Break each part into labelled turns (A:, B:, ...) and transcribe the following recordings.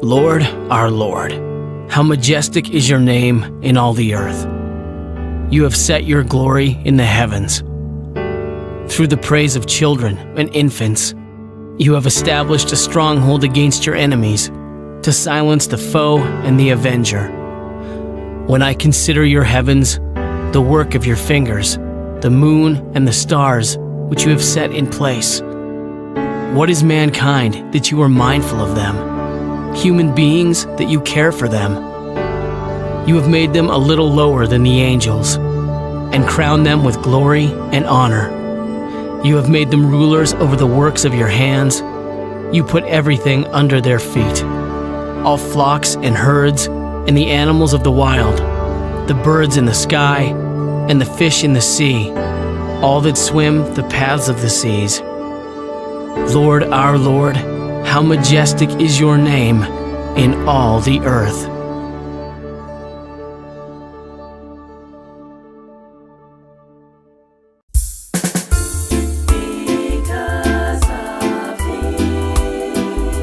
A: Lord, our Lord, how majestic is your name in all the earth. You have set your glory in the heavens. Through the praise of children and infants, you have established a stronghold against your enemies, to silence the foe and the avenger. When I consider your heavens, the work of your fingers, the moon and the stars which you have set in place. What is mankind that you are mindful of them? Human beings that you care for them. You have made them a little lower than the angels, and crowned them with glory and honor. You have made them rulers over the works of your hands. You put everything under their feet, all flocks and herds, and the animals of the wild, the birds in the sky, and the fish in the sea, all that swim the paths of the seas. Lord, our Lord, how majestic is your name in all the earth.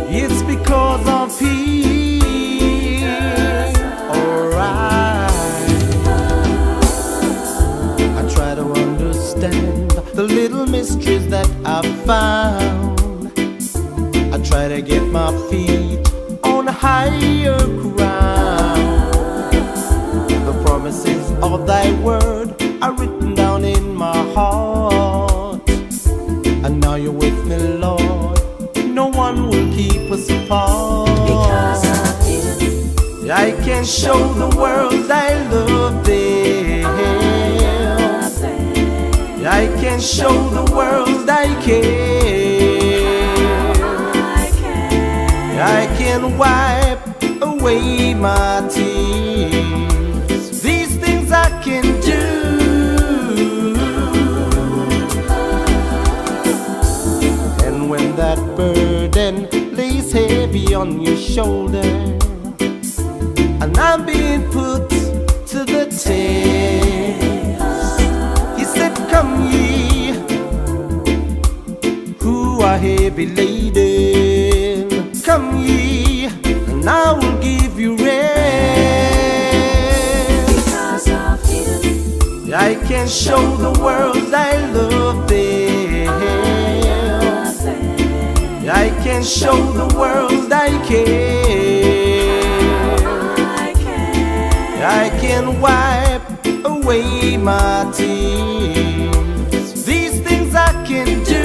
B: It's because of Him. Alright. I try to understand the little mysteries that I found. I try to get my feet on a higher ground. The promises of thy word are written down in my heart. And now you're with me, Lord. No one will keep us apart.
C: Because of you,
B: I can show the world I love them. I can show the world I care. I can wipe away my tears. These things I can do. And when that burden lays heavy on your shoulder, and I'm being put to the test, He said, come ye who are heavy laden, come ye, and I will give you rest.
C: because of you,
B: I can show the world I love them. I can show the world I care. I can wipe away my tears. These things I can do.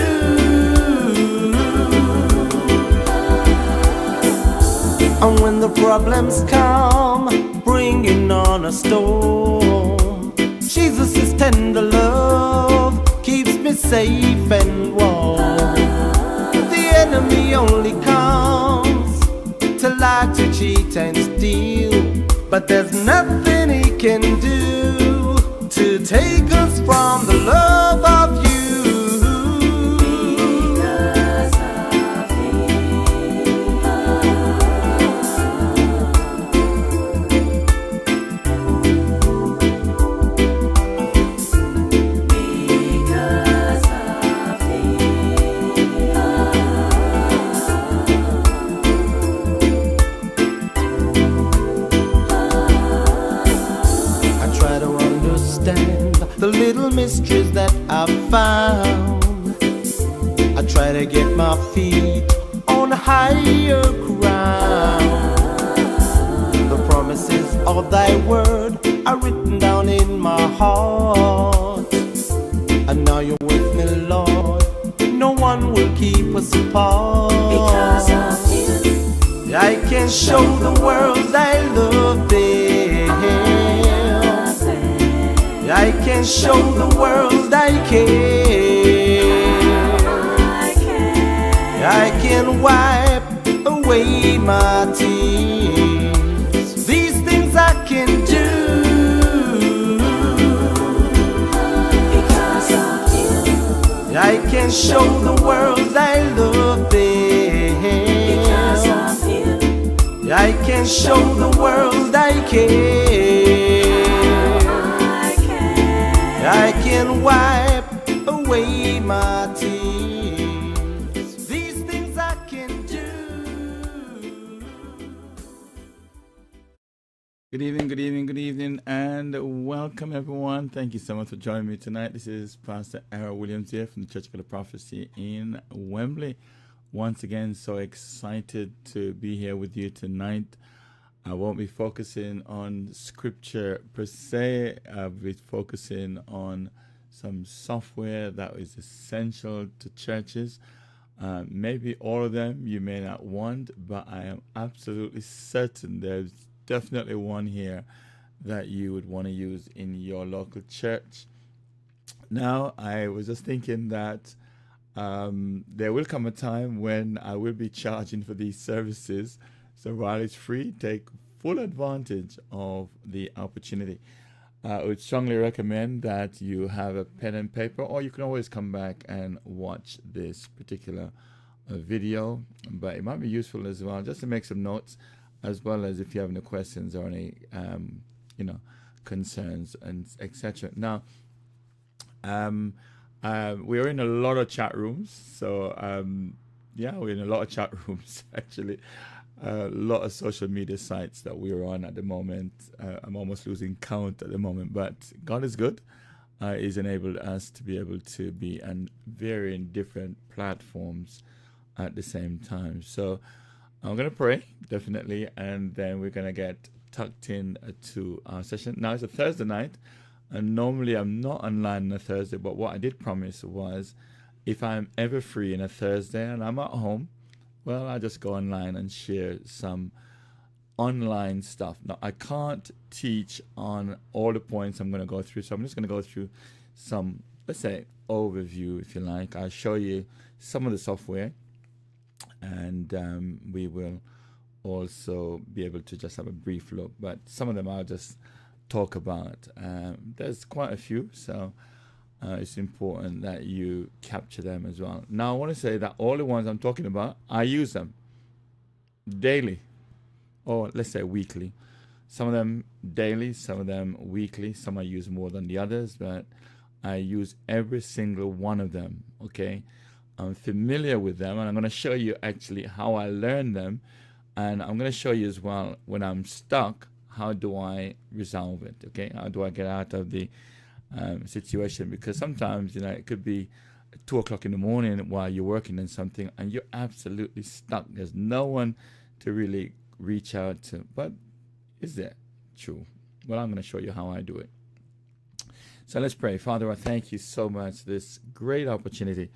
B: And when the problems come, bringing on a storm, Jesus' tender love keeps me safe and warm. The enemy only comes to lie, to cheat and steal, but there's nothing he can do to take us from the love of you.
C: because of because of
B: I try to understand the little mysteries that I found. I try to get my feet on a higher ground. The promises of thy word are written down in my heart. And now you're with me, Lord. No one will keep us apart.
C: because of you,
B: I can show the world I love them. I can show the world I care. I can wipe away my tears. These things I can do.
C: because of you,
B: I can show the world I love
C: because
B: them.
C: of you,
B: I can show the world I care. I can wipe away my tears. These things I can do.
D: Good evening, good evening, good evening, and welcome everyone. Thank you so much for joining me tonight. This is Pastor Errol Williams here from the Church of the Prophecy in Wembley. Once again, so excited to be here with you tonight. I won't be focusing on scripture per se. I'll be focusing on some software that is essential to churches. Maybe all of them you may not want, but I am absolutely certain there's definitely one here that you would want to use in your local church. Now, I was just thinking that there will come a time when I will be charging for these services. So while it's free, take full advantage of the opportunity. I would strongly recommend that you have a pen and paper, or you can always come back and watch this particular video. But it might be useful as well, just to make some notes, as well as if you have any questions or any, concerns and etc. Now, we're in a lot of chat rooms. So, we're in a lot of chat rooms, actually. A lot of social media sites that we're on at the moment. I'm almost losing count at the moment, but God is good. He's enabled us to be able to be on varying different platforms at the same time. So I'm going to pray, definitely, and then we're going to get tucked in to our session. Now, it's a Thursday night, and normally I'm not online on a Thursday, but what I did promise was if I'm ever free on a Thursday and I'm at home, well, I'll just go online and share some online stuff. Now, I can't teach on all the points I'm going to go through, so I'm just going to go through some, let's say, overview, if you like. I'll show you some of the software, and we will also be able to just have a brief look, but some of them I'll just talk about. There's quite a few, so it's important that you capture them as well. Now, I want to say that all the ones I'm talking about, I use them daily, or let's say weekly. Some of them daily, some of them weekly. Some I use more than the others, but I use every single one of them, okay? I'm familiar with them, and I'm going to show you actually how I learned them, and I'm going to show you as well, when I'm stuck, how do I resolve it, okay? How do I get out of the situation? Because sometimes, it could be 2 o'clock in the morning while you're working on something and you're absolutely stuck. There's no one to really reach out to. But is that true? Well, I'm going to show you how I do it. So let's pray. Father, I thank you so much for this great opportunity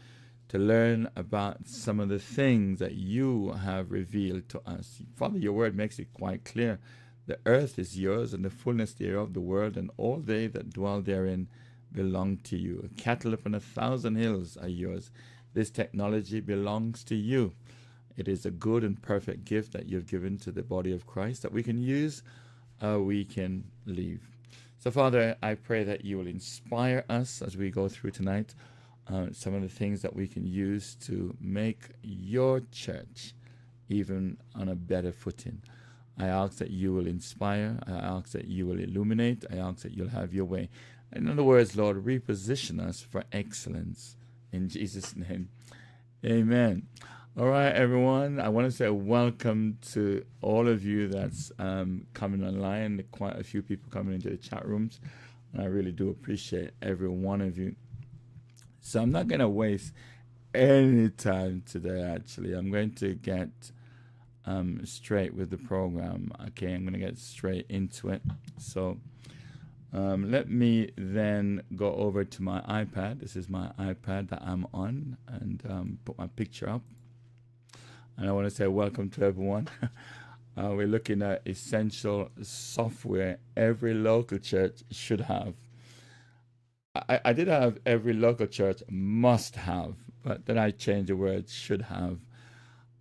D: to learn about some of the things that you have revealed to us. Father, your word makes it quite clear. The earth is yours, and the fullness thereof, the world, and all they that dwell therein belong to you. Cattle upon 1,000 hills are yours. This technology belongs to you. It is a good and perfect gift that you've given to the body of Christ that we can use or we can leave. So, Father, I pray that you will inspire us as we go through tonight some of the things that we can use to make your church even on a better footing. I ask that you will inspire. I ask that you will illuminate. I ask that you'll have your way. In other words, Lord, reposition us for excellence. In Jesus' name, amen. All right, everyone. I want to say welcome to all of you that's coming online. Quite a few people coming into the chat rooms. And I really do appreciate every one of you. So I'm not going to waste any time today, actually. I'm going to get straight with the program. Okay, I'm going to get straight into it. So let me then go over to my iPad. This is my iPad that I'm on, and put my picture up. And I want to say welcome to everyone. We're looking at essential software every local church should have. I did have every local church must have, but then I changed the word should have.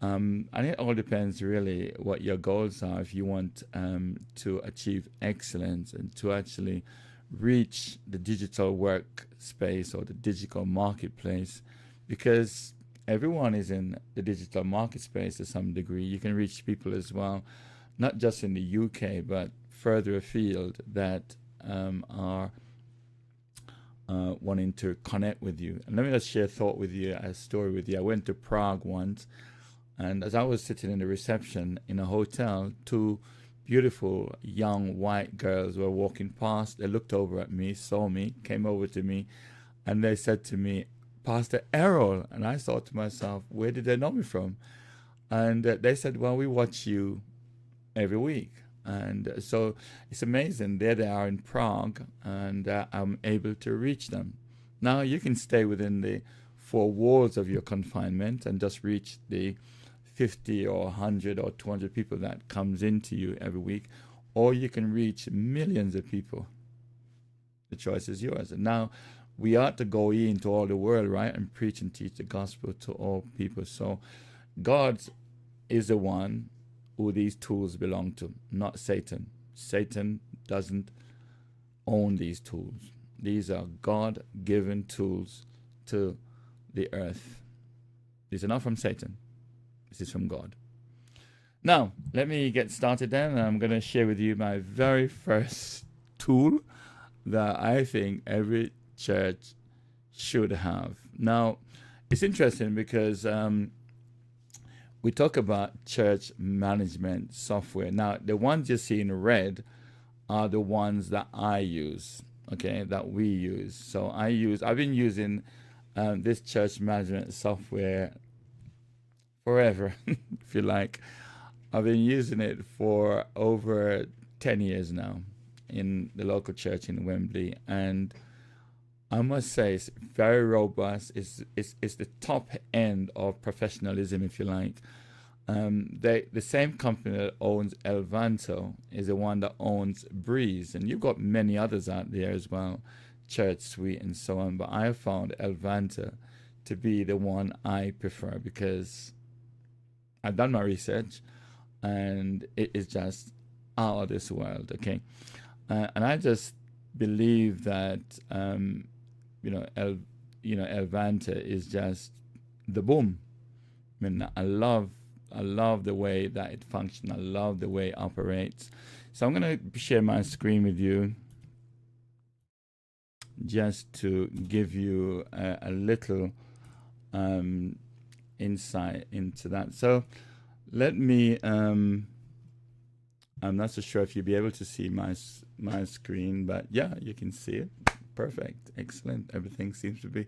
D: And it all depends really what your goals are. If you want to achieve excellence and to actually reach the digital workspace or the digital marketplace, because everyone is in the digital market space to some degree. You can reach people as well, not just in the UK, but further afield that are wanting to connect with you. And let me just share a thought with you, a story with you. I went to Prague once, and as I was sitting in the reception in a hotel, 2 beautiful young white girls were walking past. They looked over at me, saw me, came over to me, and they said to me, "Pastor Errol." And I thought to myself, where did they know me from? And they said, "Well, we watch you every week." And so it's amazing. There they are in Prague, and I'm able to reach them. Now you can stay within the four walls of your confinement and just reach the 50 or 100 or 200 people that comes into you every week, or you can reach millions of people. The choice is yours. And now we ought to go into all the world, right, and preach and teach the gospel to all people. So God is the one who these tools belong to, not Satan. Satan doesn't own these tools. These are God-given tools to the earth. These are not from Satan. This is from God. Now, let me get started then. I'm going to share with you my very first tool that I think every church should have. Now, it's interesting because we talk about church management software. Now, the ones you see in red are the ones that I use, okay, that we use. So I've been using this church management software forever, if you like. I've been using it for over 10 years now in the local church in Wembley, and I must say it's very robust. It's the top end of professionalism, if you like. The same company that owns Elvanto is the one that owns Breeze, and you've got many others out there as well, Church Suite and so on. But I have found Elvanto to be the one I prefer because I've done my research, and it is just out of this world. Okay, and I just believe that Elvanto is just the boom. I mean, I love the way that it functions. I love the way it operates. So I'm going to share my screen with you just to give you a little insight into that. So let me, I'm not so sure if you'll be able to see my screen, but yeah, you can see it. Perfect. Excellent. Everything seems to be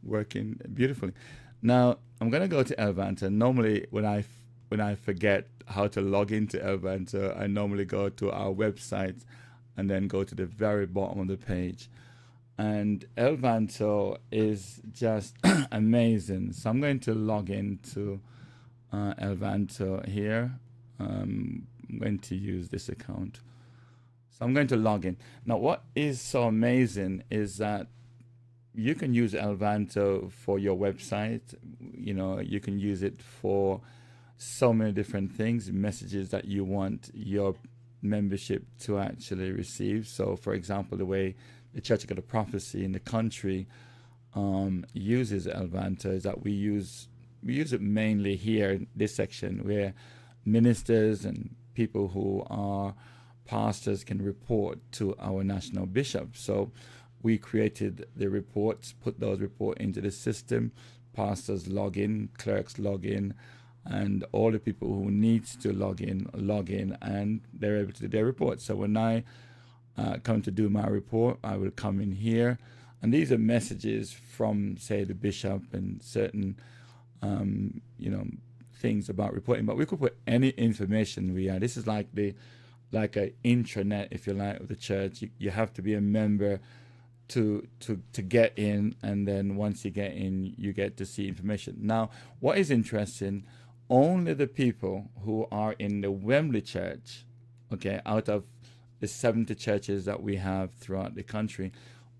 D: working beautifully. Now, I'm going to go to Elvanto. Normally, when I forget how to log into Elvanto, I normally go to our website and then go to the very bottom of the page. And Elvanto is just amazing. So I'm going to log into Elvanto here. I'm going to use this account. So I'm going to log in. Now, what is so amazing is that you can use Elvanto for your website. You know, you can use it for so many different things, messages that you want your membership to actually receive. So, for example, the way the Church of Prophecy in the country uses Elvanto is that we use it mainly here in this section where ministers and people who are pastors can report to our national bishop. So we created the reports, put those reports into the system. Pastors log in, clerks log in, and all the people who need to log in, and they're able to do their report. So when I come to do my report, I will come in here, and these are messages from, say, the bishop and certain, things about reporting. But we could put any information we are. This is like an intranet, if you like, of the church. You have to be a member to get in, and then once you get in, you get to see information. Now, what is interesting, only the people who are in the Wembley church, okay, out of the 70 churches that we have throughout the country,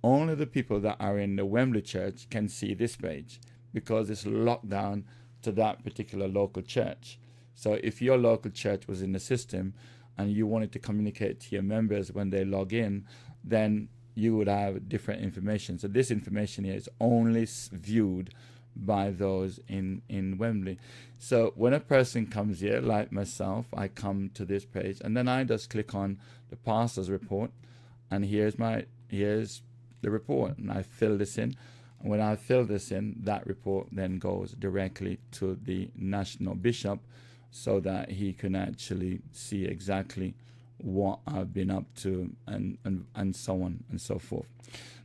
D: only the people that are in the Wembley church can see this page because it's locked down to that particular local church. So if your local church was in the system and you wanted to communicate to your members when they log in, then you would have different information. So this information here is only viewed by those in Wembley. So when a person comes here, like myself, I come to this page, and then I just click on the pastor's report, and here's the report, and I fill this in. And when I fill this in, that report then goes directly to the national bishop so that he can actually see exactly what I've been up to, and so on and so forth.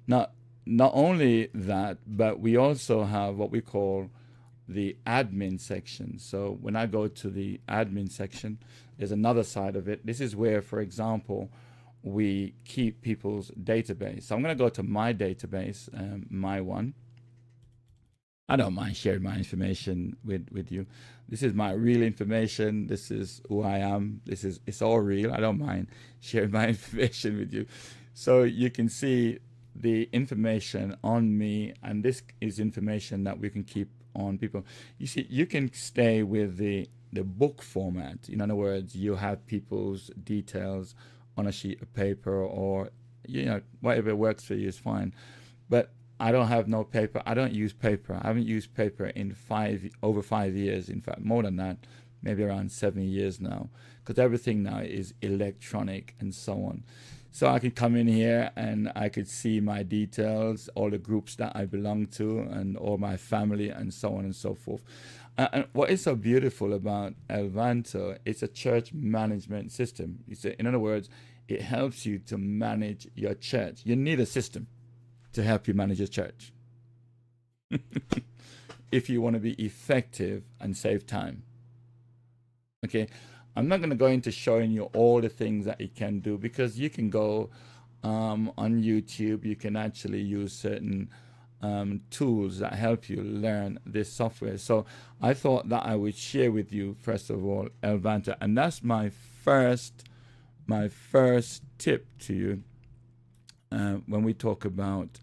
D: Now, not only that, but we also have what we call the admin section. So when I go to the admin section, there's another side of it. This is where, for example, we keep people's database. So I'm going to go to my database, my one. I don't mind sharing my information with you. This is my real information. This is who I am. It's all real. I don't mind sharing my information with you. So you can see the information on me, and this is information that we can keep on people. You see, you can stay with the book format. In other words, you have people's details on a sheet of paper, or whatever works for you is fine. But I don't have no paper. I don't use paper. I haven't used paper in over 5 years. In fact, more than that, maybe around 7 years now, because everything now is electronic and so on. So I could come in here and I could see my details, all the groups that I belong to, and all my family, and so on and so forth. And what is so beautiful about Elvanto, it's a church management system. In other words, it helps you to manage your church. You need a system to help you manage your church if you want to be effective and save time. Okay, I'm not going to go into showing you all the things that it can do, because you can go on YouTube. You can actually use certain tools that help you learn this software. So I thought that I would share with you, first of all, Elvanto, and that's my first tip to you when we talk about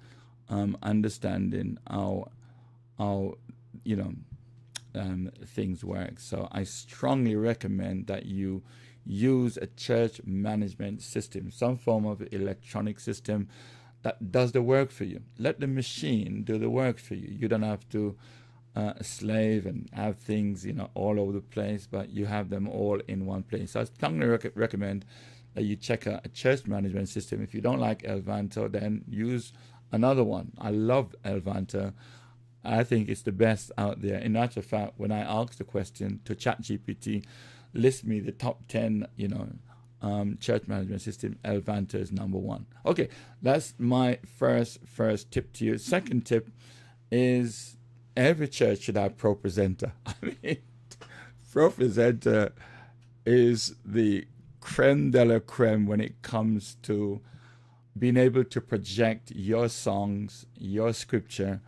D: understanding how things work. So I strongly recommend that you use a church management system, some form of electronic system that does the work for you. Let the machine do the work for you. You don't have to slave and have things all over the place, but you have them all in one place. So I strongly recommend that you check out a church management system. If you don't like Elvanto, then use another one. I love Elvanto. I think it's the best out there. In actual fact, when I asked the question to ChatGPT, list me the top 10, church management system, Elvanto is number one. Okay, that's my first tip to you. Second tip is every church should have ProPresenter. I mean, ProPresenter is the creme de la creme when it comes to being able to project your songs, your scripture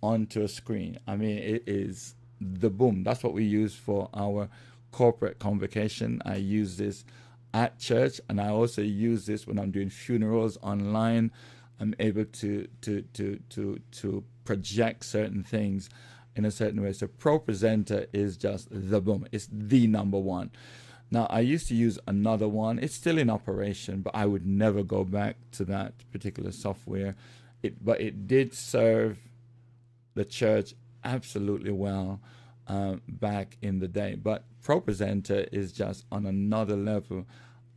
D: onto a screen. I mean, it is the boom. That's what we use for our corporate convocation. I use this at church, and I also use this when I'm doing funerals online. I'm able to project certain things in a certain way. So ProPresenter is just the boom. It's the number one. Now, I used to use another one. It's still in operation, but I would never go back to that particular software. But it did serve the church absolutely well back in the day. But ProPresenter is just on another level.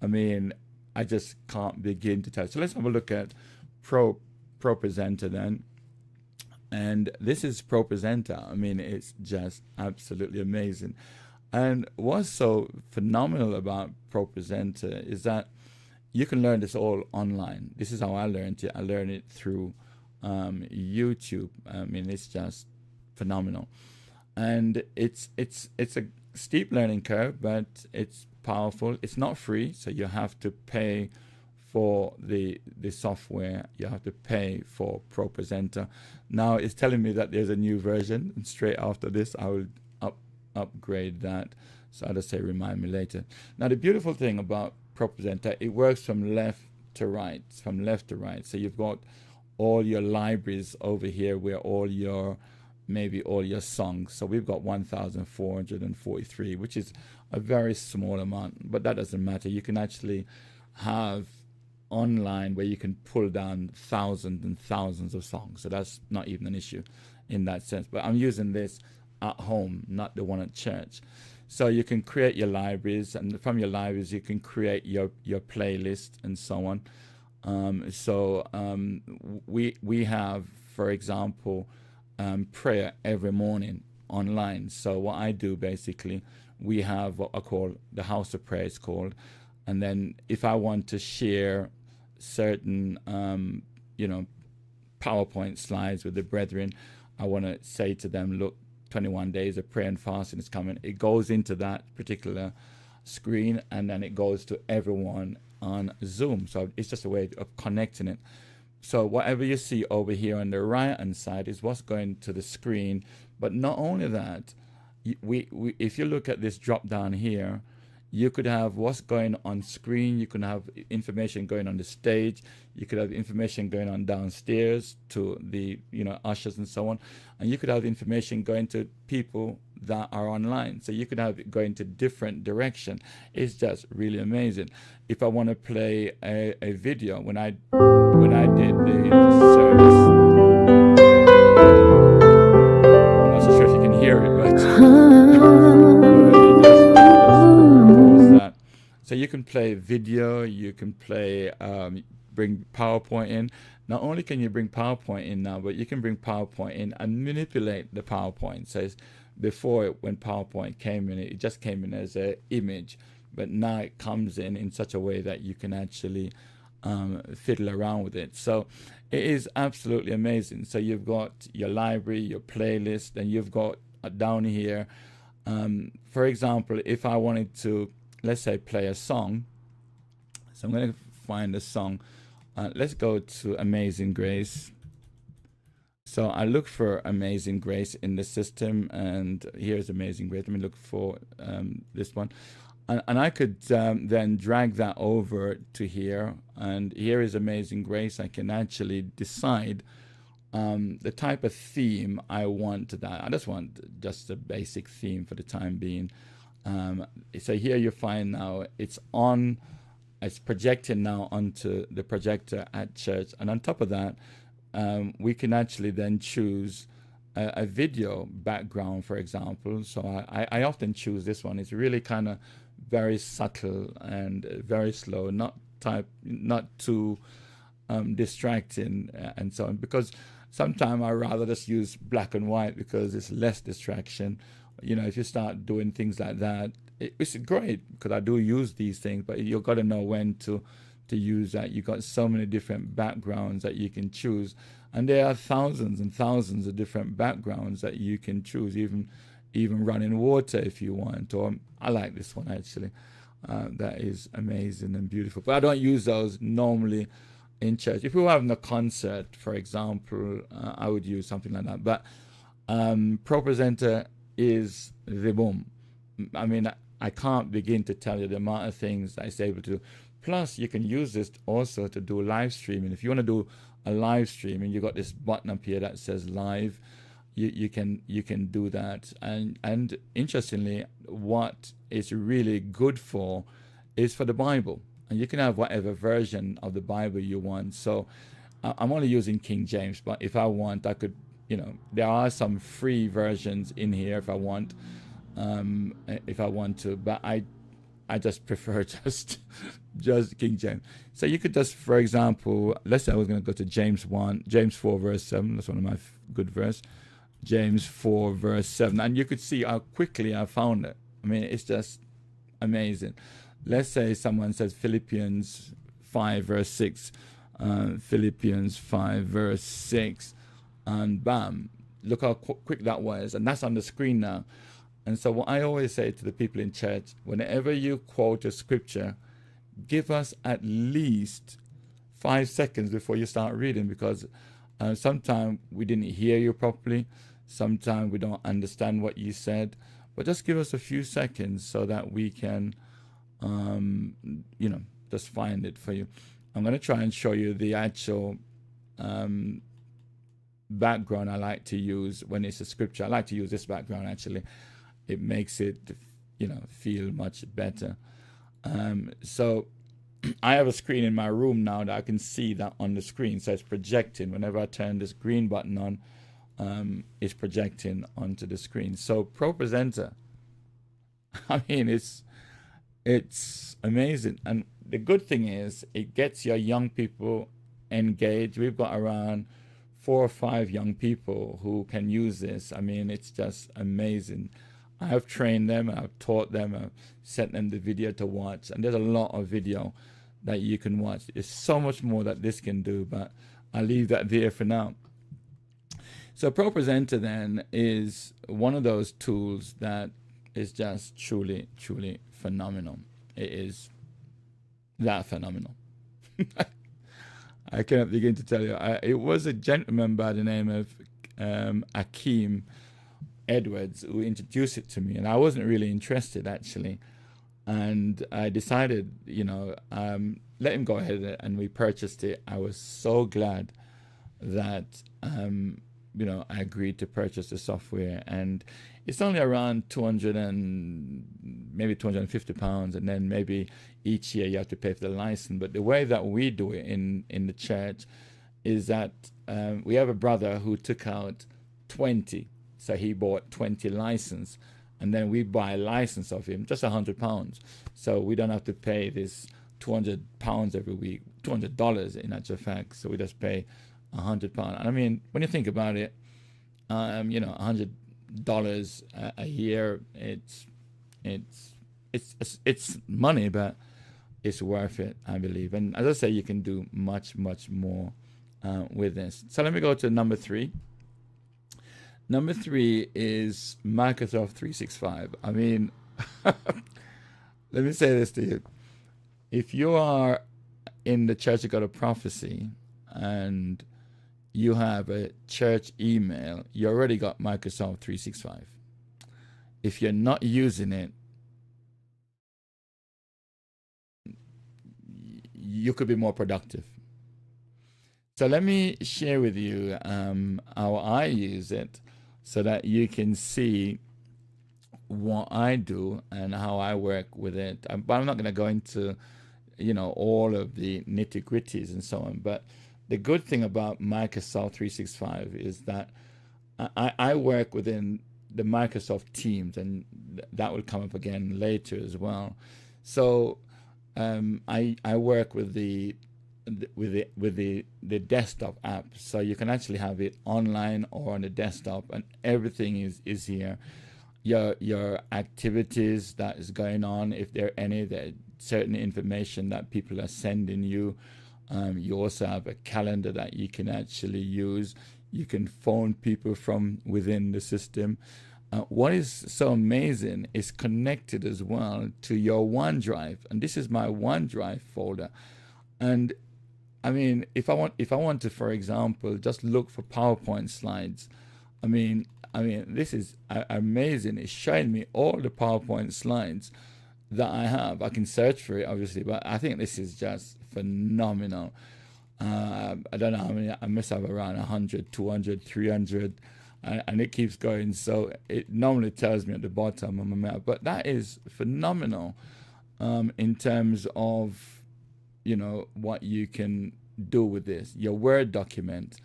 D: I mean, I just can't begin to tell. So let's have a look at ProPresenter then. And this is ProPresenter. I mean, it's just absolutely amazing. And what's so phenomenal about ProPresenter is that you can learn this all online. This is how I learned it. I learned it through YouTube. I mean, it's just phenomenal. And it's a steep learning curve, but it's powerful. It's not free, so you have to pay for the software. You have to pay for ProPresenter. Now it's telling me that there's a new version, and straight after this I will upgrade that. So I'll just say remind me later. Now the beautiful thing about ProPresenter, it works from left to right. So you've got all your libraries over here where maybe all your songs. So we've got 1,443, which is a very small amount, but that doesn't matter. You can actually have online where you can pull down thousands and thousands of songs. So that's not even an issue in that sense. But I'm using this at home, not the one at church. So you can create your libraries, and from your libraries you can create your playlist and so on. We have, for example, prayer every morning online. So what I do basically, we have what I call the house of prayer, it's called, And then if I want to share certain, PowerPoint slides with the brethren, I want to say to them, look, 21 days of prayer and fasting is coming. It goes into that particular screen, and then it goes to everyone on Zoom. So it's just a way of connecting it. So whatever you see over here on the right hand side is what's going to the screen. But not only that, if you look at this drop down here, you could have what's going on screen. You could have information going on the stage. You could have information going on downstairs to the ushers and so on. And you could have information going to people that are online. So you could have it going to different direction. It's just really amazing. If I want to play a video, when I did the service, I'm not so sure if you can hear it, but that. So you can play video, you can play, bring PowerPoint in. Not only can you bring PowerPoint in now, but you can bring PowerPoint in and manipulate the PowerPoint. So before, when PowerPoint came in, it just came in as an image, but now it comes in such a way that you can actually fiddle around with it. So it is absolutely amazing. So you've got your library, your playlist, and you've got down here, for example, if I wanted to, let's say, play a song. So I'm going to find a song. Let's go to Amazing Grace. So I look for Amazing Grace in the system, and here's Amazing Grace. Let me look for this one. And I could then drag that over to here, and here is Amazing Grace. I can actually decide the type of theme I want to that. I just want just a basic theme for the time being. So here you find now it's projecting now onto the projector at church. And on top of that, we can actually then choose a video background, for example. So I often choose this one. It's really kind of very subtle and very slow, not too distracting and so on, because sometimes I rather just use black and white because it's less distraction. If you start doing things like that, it's great because I do use these things, but you've got to know when to use that. You've got so many different backgrounds that you can choose, and there are thousands and thousands of different backgrounds that you can choose, even running water if you want. Or I like this one actually. That is amazing and beautiful, but I don't use those normally in church. If we were having a concert, for example, I would use something like that. But Pro Presenter is the boom. I mean, I can't begin to tell you the amount of things that it's able to do. Plus, you can use this also to do live streaming. If you want to do a live stream and you got this button up here that says live, you can do that. And interestingly, what it's really good for is for the Bible. And you can have whatever version of the Bible you want. So I'm only using King James, but if I want, I could, there are some free versions in here if I want to, but I just prefer just King James. So you could just, for example, let's say I was going to go to James 4 verse 7. That's one of my good verse. James 4 verse 7. And you could see how quickly I found it. I mean, it's just amazing. Let's say someone says Philippians 5 verse 6. Philippians 5 verse 6. And bam, look how quick that was. And that's on the screen now. And so what I always say to the people in church, whenever you quote a scripture, give us at least 5 seconds before you start reading, because sometimes we didn't hear you properly. Sometimes we don't understand what you said. But just give us a few seconds so that we can, just find it for you. I'm going to try and show you the actual background I like to use when it's a scripture. I like to use this background actually. It makes it, feel much better. So I have a screen in my room now that I can see that on the screen. So it's projecting. Whenever I turn this green button on, it's projecting onto the screen. So Pro Presenter, I mean, it's amazing. And the good thing is it gets your young people engaged. We've got around 4 or 5 young people who can use this. I mean, it's just amazing. I've trained them, I've taught them, I've sent them the video to watch, and there's a lot of video that you can watch. There's so much more that this can do, but I'll leave that there for now. So ProPresenter then is one of those tools that is just truly, truly phenomenal. It is that phenomenal. I cannot begin to tell you. It was a gentleman by the name of Akeem Edwards who introduced it to me, and I wasn't really interested actually. And I decided, let him go ahead, and we purchased it. I was so glad that I agreed to purchase the software, and it's only around 200 and maybe 250 pounds, and then maybe each year you have to pay for the license. But the way that we do it in the church is that we have a brother who took out 20, so he bought 20 license, and then we buy a license of him, just £100, so we don't have to pay this £200 every week, $200 in actual fact. So we just pay £100. And I mean, when you think about it, $100 a year, it's money, but it's worth it, I believe. And as I say, you can do much, much more with this. So let me go to number 3. Number 3 is Microsoft 365. I mean, let me say this to you. If you are in the Church of God of Prophecy and you have a church email, you already got Microsoft 365. If you're not using it, you could be more productive. So let me share with you how I use it so that you can see what I do and how I work with it. But I'm not going to go into, all of the nitty-gritties and so on. But the good thing about Microsoft 365 is that I work within the Microsoft Teams, and that will come up again later as well. So I work with the desktop app, so you can actually have it online or on the desktop, and everything is here. Your activities that is going on, if there are any, there certain information that people are sending you. You also have a calendar that you can actually use. You can phone people from within the system. What is so amazing is connected as well to your OneDrive, and this is my OneDrive folder. And I mean, if I want to, for example, just look for PowerPoint slides, I mean, this is amazing. It's showing me all the PowerPoint slides that I have. I can search for it, obviously, but I think this is just phenomenal. I don't know how many. I must have around 100, 200, 300, and it keeps going. So it normally tells me at the bottom of my map. But that is phenomenal in terms of, what you can do with this. Your Word document,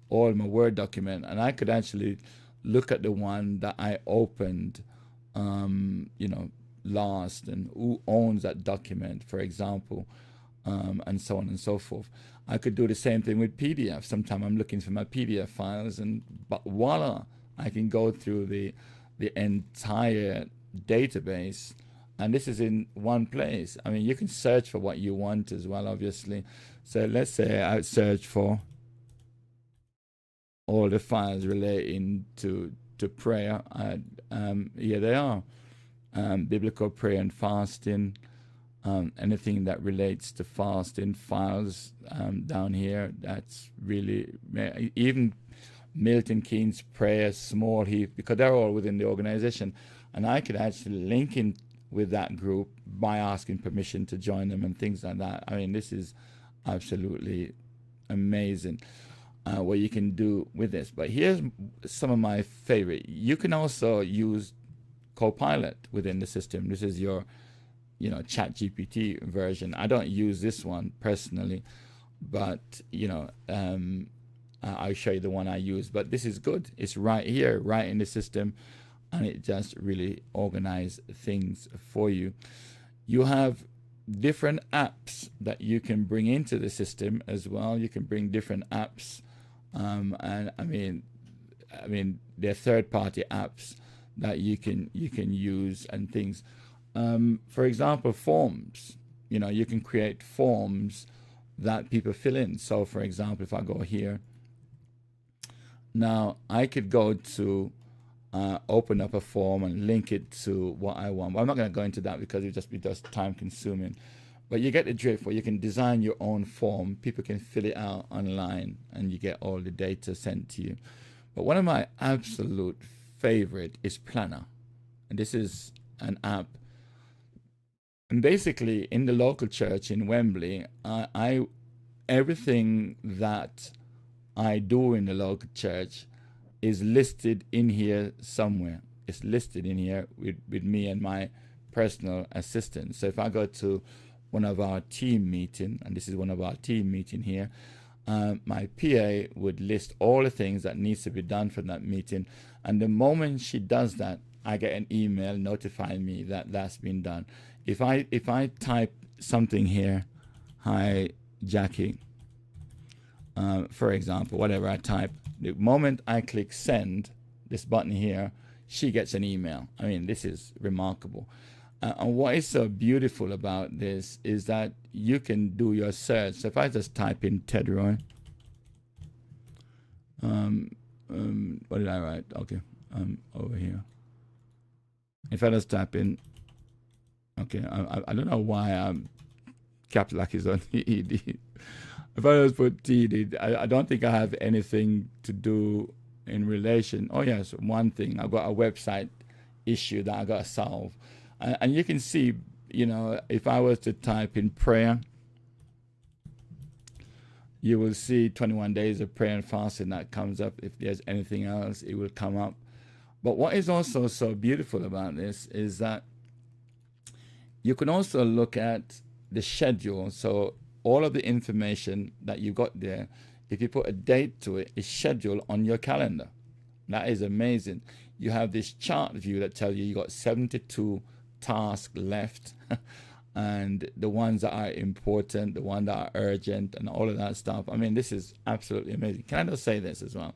D: all my Word document, and I could actually look at the one that I opened, last, and who owns that document, for example, and so on and so forth. I could do the same thing with PDF. Sometimes I'm looking for my PDF files, but voila, I can go through the entire database, and this is in one place. I mean, you can search for what you want as well, obviously. So let's say I search for all the files relating to prayer. Here they are. Biblical prayer and fasting. Anything that relates to fasting files down here. That's really, even Milton Keynes prayer, Small Heath, because they're all within the organization, and I could actually link in with that group by asking permission to join them and things like that. I mean, this is absolutely amazing what you can do with this. But here's some of my favorite. You can also use Copilot within the system. This is your ChatGPT version. I don't use this one personally, but I'll show you the one I use. But this is good. It's right here, right in the system, and it just really organizes things for you. You have different apps that you can bring into the system as well. You can bring different apps, and I mean they're third-party apps that you can use and things. For example, forms. You can create forms that people fill in. So, for example, if I go here, now I could go to open up a form and link it to what I want. But I'm not going to go into that because it would just be time consuming. But you get the drift where you can design your own form. People can fill it out online and you get all the data sent to you. But one of my absolute favorite is Planner. And this is an app. And basically in the local church in Wembley, everything that I do in the local church is listed in here somewhere. It's listed in here with me and my personal assistant. So if I go to one of our team meeting, and this is one of our team meeting here, my PA would list all the things that needs to be done for that meeting. And the moment she does that, I get an email notifying me that that's been done. If I type something here, hi Jackie, for example, whatever I type, the moment I click send, this button here, she gets an email. I mean, this is remarkable. And what is so beautiful about this is that you can do your search. So if I just type in Ted Roy, what did I write? Okay, over here. If I just type in, okay, I don't know why capital lock is on ED. If I just put TD, I don't think I have anything to do in relation. Oh yes, one thing, I've got a website issue that I got to solve. And you can see, if I was to type in prayer, you will see 21 days of prayer and fasting that comes up. If there's anything else, it will come up. But what is also so beautiful about this is that you can also look at the schedule. So all of the information that you got there, if you put a date to it, is scheduled on your calendar. That is amazing. You have this chart view that tells you got 72 tasks left and the ones that are important, the ones that are urgent, and all of that stuff. I mean, this is absolutely amazing. Can I just say this as well?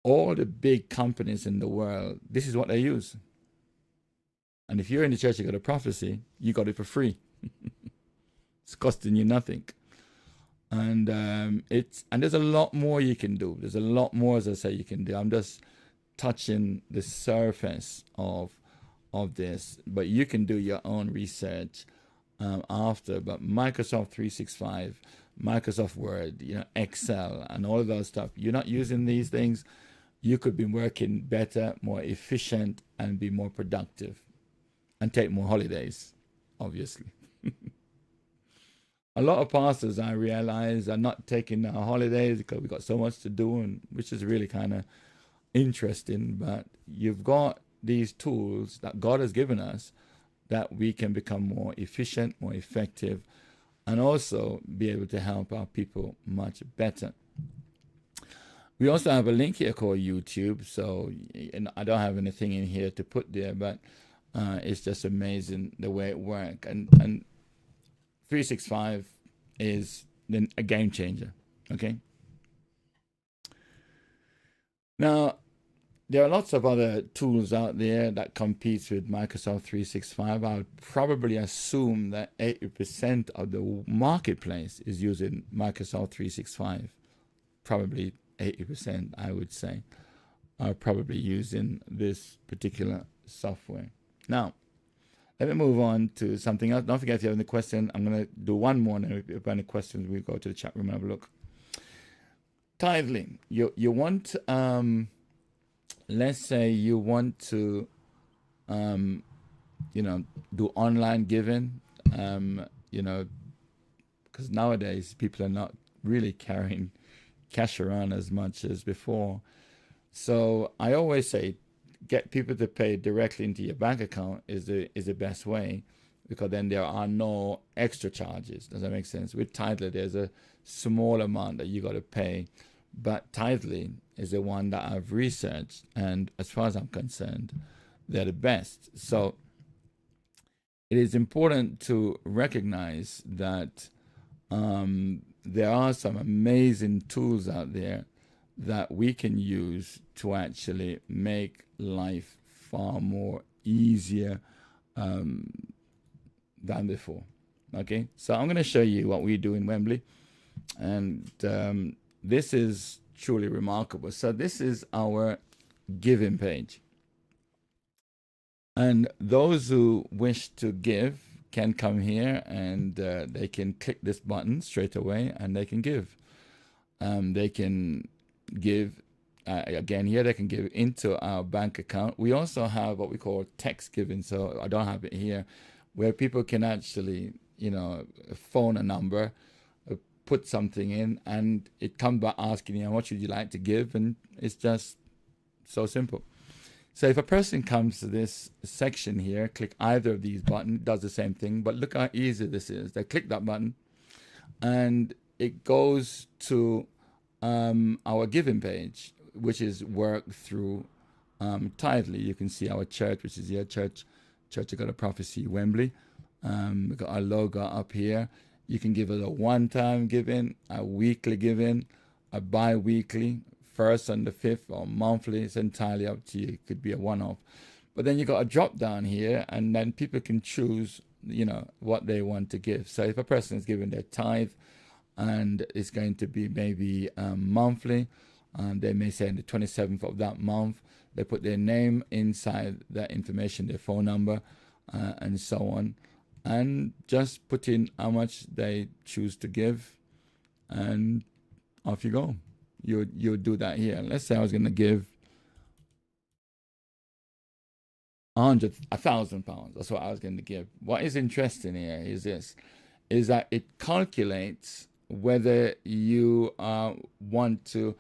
D: All the big companies in the world, this is what they use. And if you're in the church, you got a prophecy, you got it for free. It's costing you nothing. And there's a lot more you can do. There's a lot more, as I say, you can do. I'm just touching the surface of this, but you can do your own research after. But Microsoft 365, Microsoft Word, Excel, and all of those stuff, you're not using these things, you could be working better, more efficient, and be more productive, and take more holidays, obviously. A lot of pastors, I realize, are not taking holidays because we've got so much to do, and which is really kind of interesting. But you've got these tools that God has given us that we can become more efficient, more effective, and also be able to help our people much better. We also have a link here called YouTube. So I don't have anything in here to put there, but it's just amazing the way it works. And 365 is then a game changer. Okay. Now, there are lots of other tools out there that competes with Microsoft 365. I would probably assume that 80% of the marketplace is using Microsoft 365. Probably 80%, I would say, are probably using this particular software. Now, let me move on to something else. Don't forget, if you have any question, I'm going to do one more, and if you have any questions, we'll go to the chat room and have a look. Tithing. You want... let's say you want to, do online giving, because nowadays people are not really carrying cash around as much as before. So I always say, get people to pay directly into your bank account is the best way, because then there are no extra charges. Does that make sense? With Tidely, there's a small amount that you got to pay. But Tidely is the one that I've researched, and as far as I'm concerned, they're the best. So it is important to recognize that there are some amazing tools out there that we can use to actually make life far more easier than before. Okay, so I'm going to show you what we do in Wembley, and this is truly remarkable. So this is our giving page, and those who wish to give can come here, and they can click this button straight away, and they can give. They can give again here. They can give into our bank account. We also have what we call text giving. So I don't have it here, where people can actually, phone a number, put something in, and it comes by asking you, what would you like to give? And it's just so simple. So if a person comes to this section here, click either of these buttons, it does the same thing, but look how easy this is. They click that button, and it goes to our giving page, which is worked through Tithely. You can see our church, which is here, Church of God of Prophecy, Wembley. We've got our logo up here. You can give us a one-time giving, a weekly giving, a bi-weekly, first and the fifth, or monthly. It's entirely up to you. It could be a one-off. But then you got a drop down here, and then people can choose, what they want to give. So if a person is giving their tithe, and it's going to be maybe monthly, they may say on the 27th of that month, they put their name inside that information, their phone number, and so on, and just put in how much they choose to give, and off you go. You do that here. Let's say I was going to give £1,000. That's what I was going to give. What is interesting here is this, is that it calculates whether you want to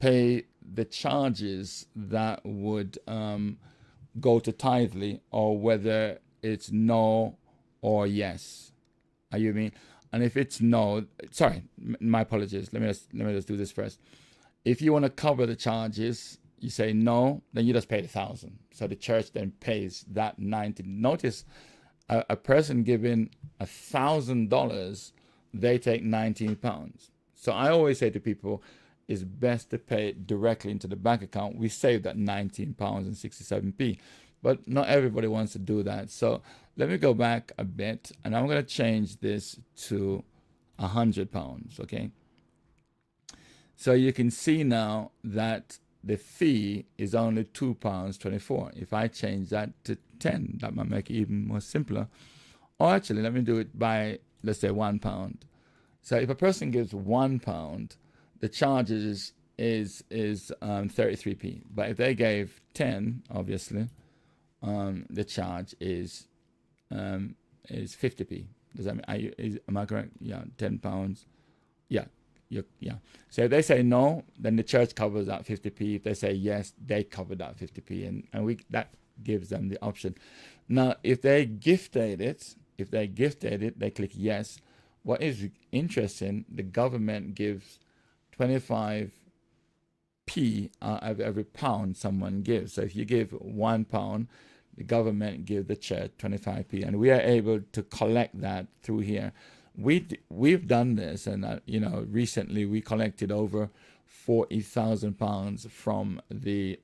D: pay the charges that would go to Tithely, or whether it's no or yes. Are you mean? And if it's no, sorry, my apologies. Let me just do this first. If you want to cover the charges, you say no, then you just pay the 1,000. So the church then pays that 90. Notice a person giving $1,000, they take £19. So I always say to people, it's best to pay it directly into the bank account. We save that £19.67. But not everybody wants to do that. So let me go back a bit, and I'm going to change this to £100, okay? So you can see now that the fee is only £2.24. If I change that to 10, that might make it even more simpler. Or actually, let me do it by, let's say, £1. So if a person gives £1, the charge is 33p. But if they gave 10, obviously, the charge is 50p. Does that mean, am I correct? Yeah, £10. Yeah. Yeah. So if they say no, then the church covers that 50p. If they say yes, they cover that 50p, and that gives them the option. Now, if they gifted it, they click yes. What is interesting, the government gives 25p out of every pound someone gives. So if you give £1, the government gives the church 25p, and we are able to collect that through here. We've done this, and recently we collected over £40,000 from the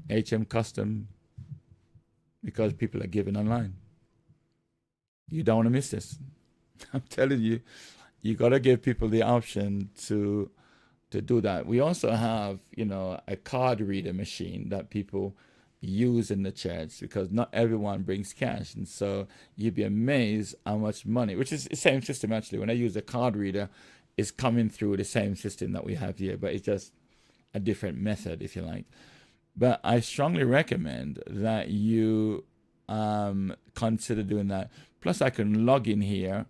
D: HM Custom, because people are giving online. You don't want to miss this. I'm telling you, you got to give people the option to do that. We also have, a card reader machine that people use in the church, because not everyone brings cash, and so you'd be amazed how much money, which is the same system actually. When I use a card reader, it's coming through the same system that we have here, but it's just a different method, if you like. But I strongly recommend that you consider doing that. Plus, I can log in here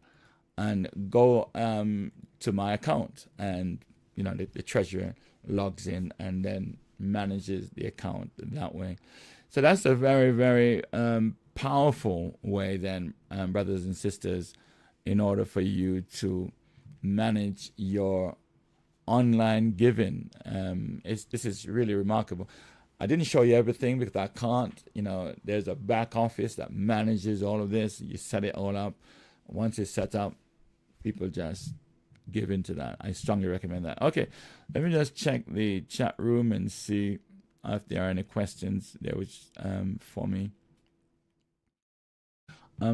D: and go to my account, and the treasurer logs in and then manages the account that way. So that's a very, very powerful way then, brothers and sisters, in order for you to manage your online giving. This is really remarkable. I didn't show you everything because I can't. There's a back office that manages all of this. You set it all up. Once it's set up, people just give into that. I strongly recommend that. Okay, let me just check the chat room and see if there are any questions there which for me.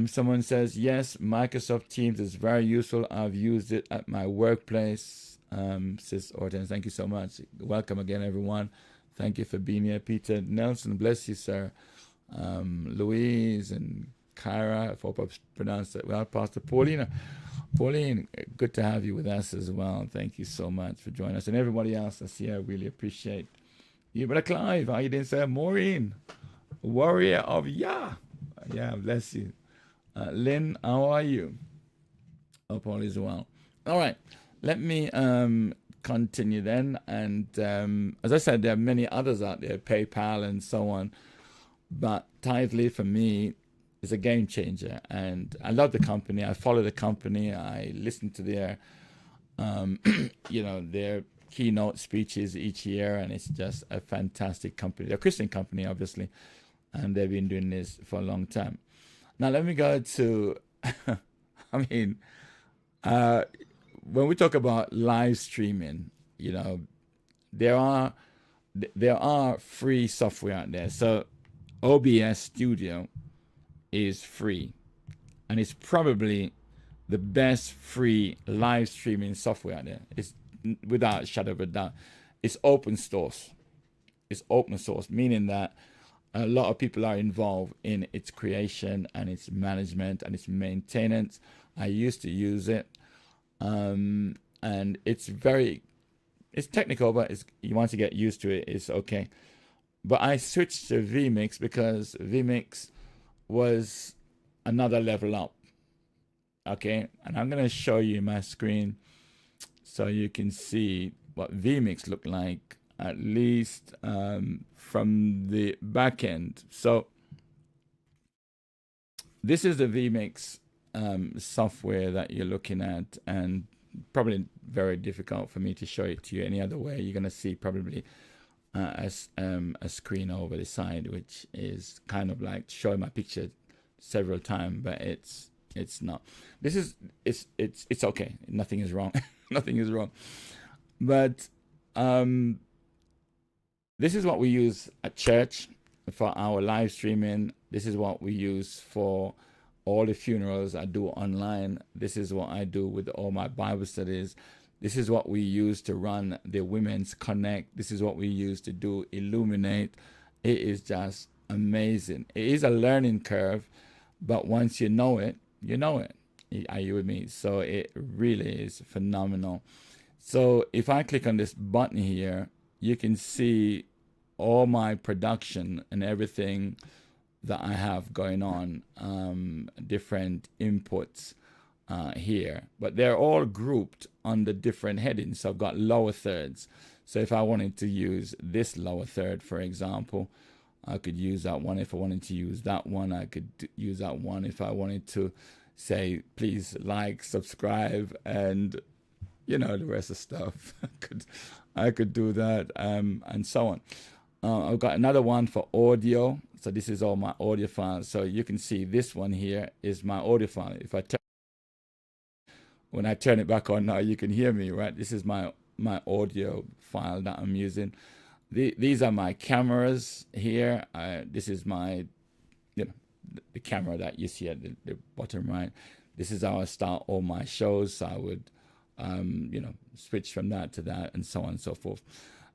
D: Someone says, yes, Microsoft Teams is very useful. I've used it at my workplace. Sis Orton, thank you so much. Welcome again, everyone. Thank you for being here. Peter Nelson, bless you, sir. Louise and Kyra, I hope I've pronounced it well. Pastor Pauline, good to have you with us as well. Thank you so much for joining us. And everybody else I see, I really appreciate you. Brother Clive, how you doing, sir? Maureen, warrior of Yah. Yeah, bless you. Lynn, how are you? Hope all is well. All right, let me continue then. And as I said, there are many others out there, PayPal and so on. But Tithely, for me, is a game changer. And I love the company. I follow the company. I listen to their, their keynote speeches each year. And it's just a fantastic company. They're a Christian company, obviously. And they've been doing this for a long time. Now, let me go to, when we talk about live streaming, there are free software out there. So OBS Studio is free, and it's probably the best free live streaming software out there. It's without a shadow of a doubt. It's open source. It's open source, meaning that a lot of people are involved in its creation and its management and its maintenance. I used to use it, and it's technical, but you want to get used to it, it's okay. But I switched to vMix because vMix was another level up. Okay, and I'm gonna show you my screen so you can see what vMix looked like, at least from the back end. So this is the vMix software that you're looking at, and probably very difficult for me to show it to you any other way. You're going to see probably a screen over the side, which is kind of like showing my picture several times, but it's not. This is it's okay. Nothing is wrong. Nothing is wrong. But this is what we use at church for our live streaming. This is what we use for all the funerals I do online. This is what I do with all my Bible studies. This is what we use to run the Women's Connect. This is what we use to do Illuminate. It is just amazing. It is a learning curve, but once you know it, you know it. Are you with me? So it really is phenomenal. So if I click on this button here, you can see all my production and everything that I have going on, different inputs here, but they're all grouped under different headings. So I've got lower thirds. So if I wanted to use this lower third, for example, I could use that one. If I wanted to use that one, I could use that one. If I wanted to say, please like, subscribe, and the rest of stuff, I could do that, and so on. I've got another one for audio. So this is all my audio files. So you can see this one here is my audio file. If when I turn it back on now, you can hear me, right? This is my audio file that I'm using. These are my cameras here. This is my, the camera that you see at the bottom right. This is how I start all my shows. So I would, switch from that to that, and so on and so forth.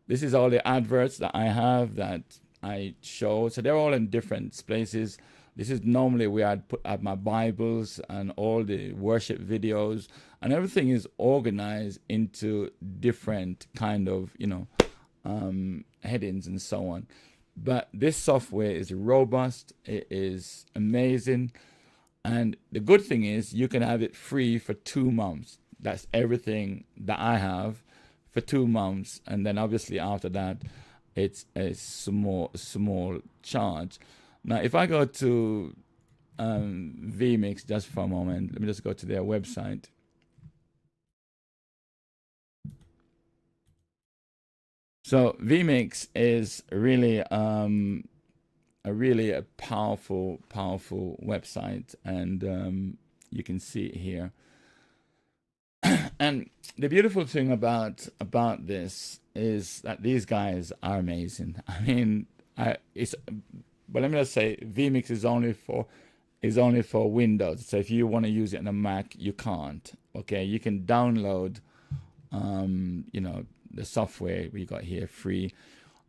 D: This is all the adverts that I have that I show. So they're all in different places. This is normally where I'd put out my Bibles and all the worship videos, and everything is organized into different kind of, headings and so on. But this software is robust. It is amazing. And the good thing is you can have it free for 2 months. That's everything that I have for 2 months. And then obviously after that, it's a small charge. Now, if I go to vMix just for a moment, let me just go to their website. So vMix is really a powerful website, and you can see it here. And the beautiful thing about this is that these guys are amazing. I mean, it's, but let me just say, vMix is only for Windows. So if you want to use it on a Mac, you can't. Okay, you can download, you know, the software we got here free,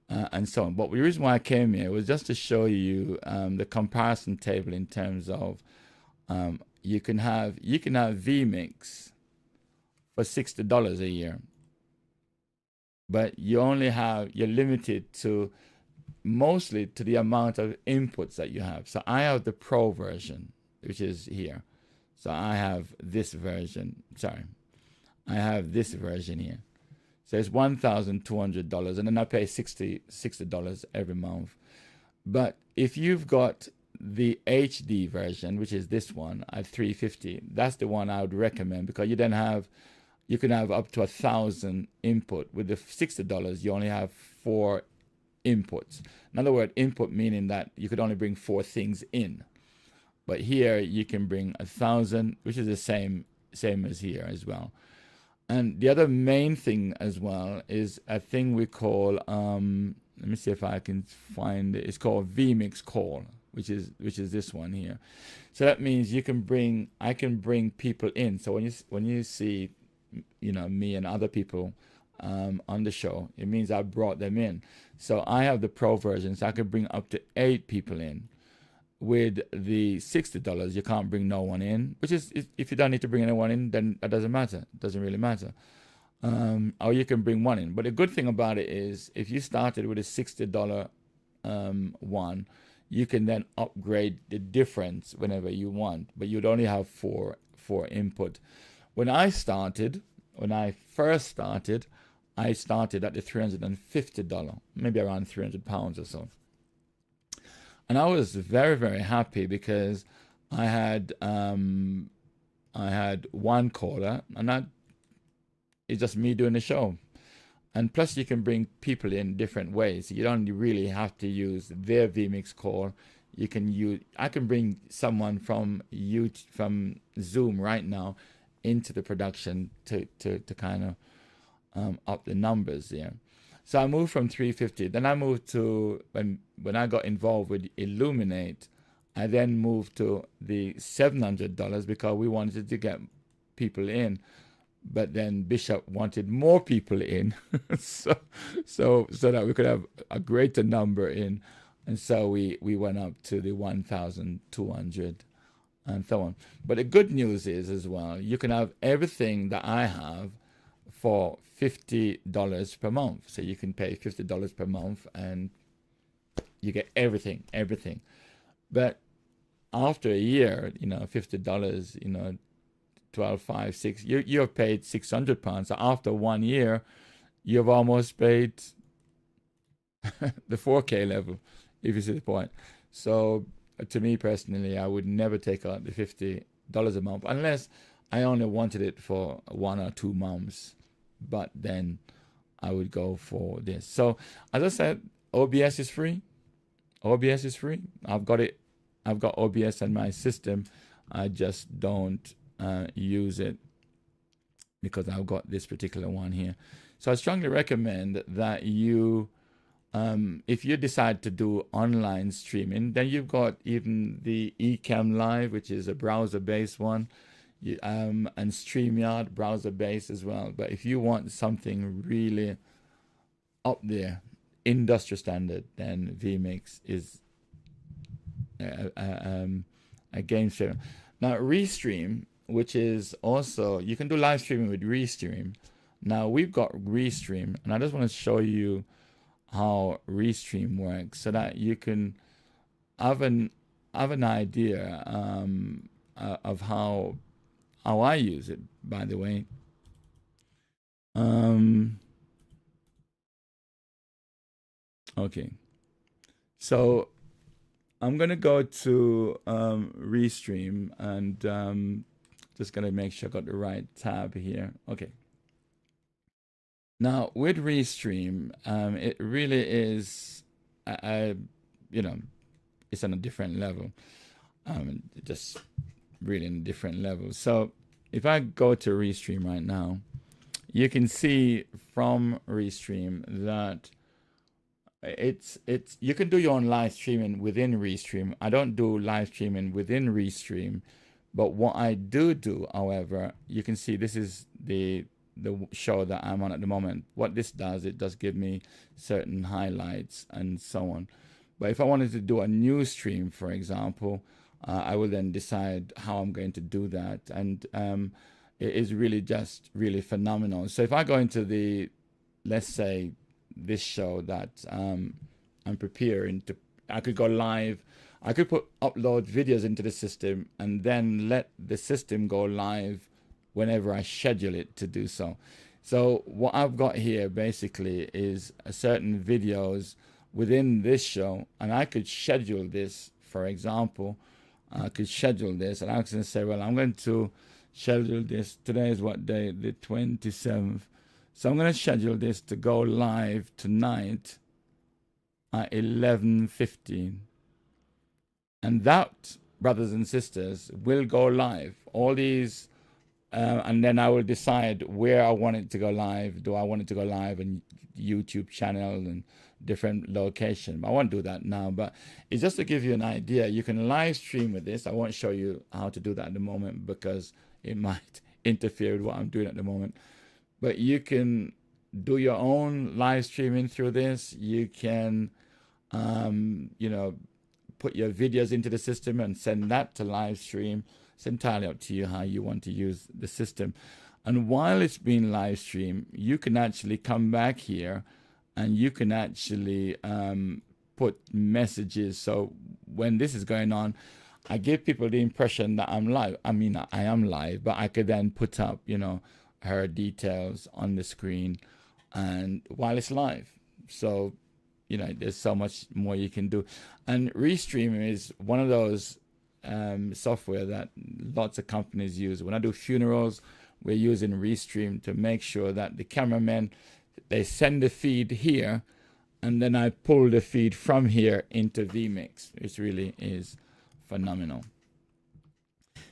D: and so on. But the reason why I came here was just to show you the comparison table in terms of you can have vMix for $60 a year, but you're limited to mostly to the amount of inputs that you have. So I have the Pro version, which is here. So I have this version. Sorry, I have this version here. So it's $1,200, and then I pay $60 every month. But if you've got the HD version, which is this one at $350, that's the one I would recommend, because you can have up to 1,000 input. With the $60, you only have 4 inputs. In other words, input meaning that you could only bring 4 things in. But here you can bring 1,000, which is the same as here as well. And the other main thing as well is a thing we call, let me see if I can find it. It's called vMix Call, which is this one here. So that means I can bring people in. So when you see, you know, me and other people on the show, it means I brought them in. So I have the Pro version, so I could bring up to 8 people in. With the $60, you can't bring no one in, which is, if you don't need to bring anyone in, then that doesn't matter. It doesn't really matter. Or you can bring one in. But the good thing about it is, if you started with a $60 one, you can then upgrade the difference whenever you want, but you'd only have four input. When I first started, I started at the $350, maybe around £300 or so. And I was very, very happy because I had one caller, and it's just me doing the show. And plus, you can bring people in different ways. You don't really have to use their vMix call. I can bring someone from Zoom right now into the production to kind of up the numbers there. So I moved from 350. Then I moved to, when I got involved with Illuminate, I then moved to the $700 because we wanted to get people in. But then Bishop wanted more people in, so that we could have a greater number in. And so we went up to the 1,200 and so on. But the good news is as well, you can have everything that I have for $50 per month. So you can pay $50 per month and you get everything. But after a year, $50, 12, 5, 6, you have paid £600. So after 1 year, you've almost paid the 4K level, if you see the point. So to me personally, I would never take out the $50 a month unless I only wanted it for 1 or 2 months. But then I would go for this. So as I said, OBS is free. I've got it. I've got OBS in my system. I just don't use it because I've got this particular one here. So I strongly recommend that you, if you decide to do online streaming, then you've got even the Ecamm Live, which is a browser-based one, and StreamYard browser-based as well. But if you want something really up there, industry standard, then vMix is a game changer. Now, Restream, which is also, you can do live streaming with Restream. Now we've got Restream, and I just want to show you how Restream works so that you can have an idea of how I use it, by the way. Okay, so I'm gonna go to Restream and just gonna make sure I got the right tab here. Okay. Now with Restream, it really is, it's on a different level. Just really in a different level. So if I go to Restream right now, you can see from Restream that it's you can do your own live streaming within Restream. I don't do live streaming within Restream, but what I do, however, you can see this is the show that I'm on at the moment. What this does, it does give me certain highlights and so on. But if I wanted to do a new stream, for example, I will then decide how I'm going to do that. And it is really just really phenomenal. So if I go into the, let's say, this show that I'm preparing to, I could go live. I could upload videos into the system and then let the system go live whenever I schedule it to do so. So what I've got here basically is a certain videos within this show, and I could schedule this, for example. I could schedule this, and I can say, well, I'm going to schedule this. Today is what day? The 27th. So I'm going to schedule this to go live tonight at 11:15. And that, brothers and sisters, will go live. All these, and then I will decide where I want it to go live. Do I want it to go live on YouTube channel and different location? I won't do that now, but it's just to give you an idea. You can live stream with this. I won't show you how to do that at the moment because it might interfere with what I'm doing at the moment. But you can do your own live streaming through this. You can, put your videos into the system and send that to live stream. It's entirely up to you how you want to use the system. And while it's being live streamed, you can actually come back here and you can actually put messages. So when this is going on, I give people the impression that I'm live. I mean, I am live, but I could then put up, her details on the screen and while it's live. So, there's so much more you can do. And Restream is one of those software that lots of companies use. When I do funerals, we're using Restream to make sure that the cameramen, they send the feed here, and then I pull the feed from here into vMix. It really is phenomenal.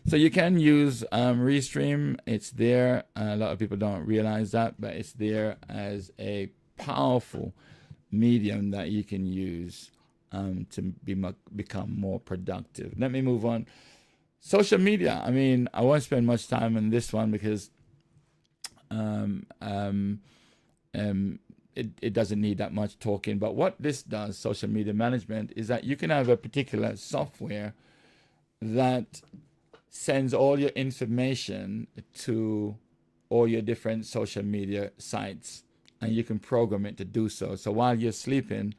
D: So you can use Restream. It's there. A lot of people don't realize that, but it's there as a powerful medium that you can use to become more productive. Let me move on. Social media. I mean, I won't spend much time on this one because it doesn't need that much talking. But what this does, social media management, is that you can have a particular software that sends all your information to all your different social media sites, and you can program it to do so. So while you're sleeping,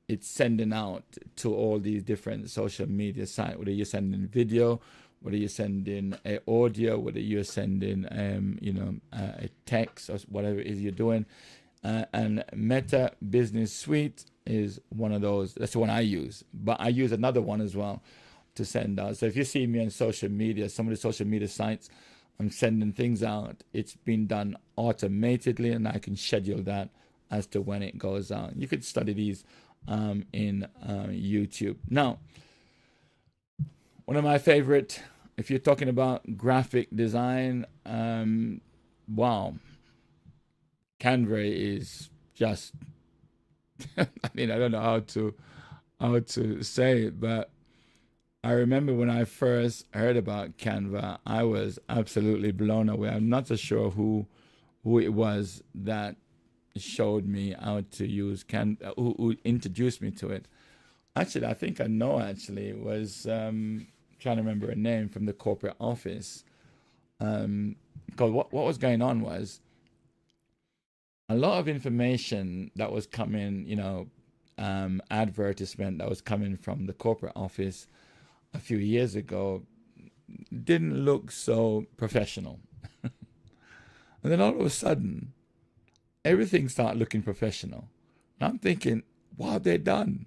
D: it's sending out to all these different social media sites, whether you're sending video, whether you're sending audio, whether you're sending a text or whatever it is you're doing. And Meta Business Suite is one of those. That's the one I use, but I use another one as well to send out. So if you see me on social media, some of the social media sites, I'm sending things out. It's been done automatically, and I can schedule that as to when it goes out. You could study these in YouTube. Now, one of my favorite, if you're talking about graphic design, wow, Canva is just, I mean, I don't know how to say it, but I remember when I first heard about Canva, I was absolutely blown away. I'm not so sure who it was that showed me how to use Canva, who introduced me to it. Actually, I think I know, actually. It was, trying to remember a name from the corporate office. Because what was going on was a lot of information that was coming, advertisement that was coming from the corporate office a few years ago didn't look so professional. And then all of a sudden, everything started looking professional. And I'm thinking, what have they done?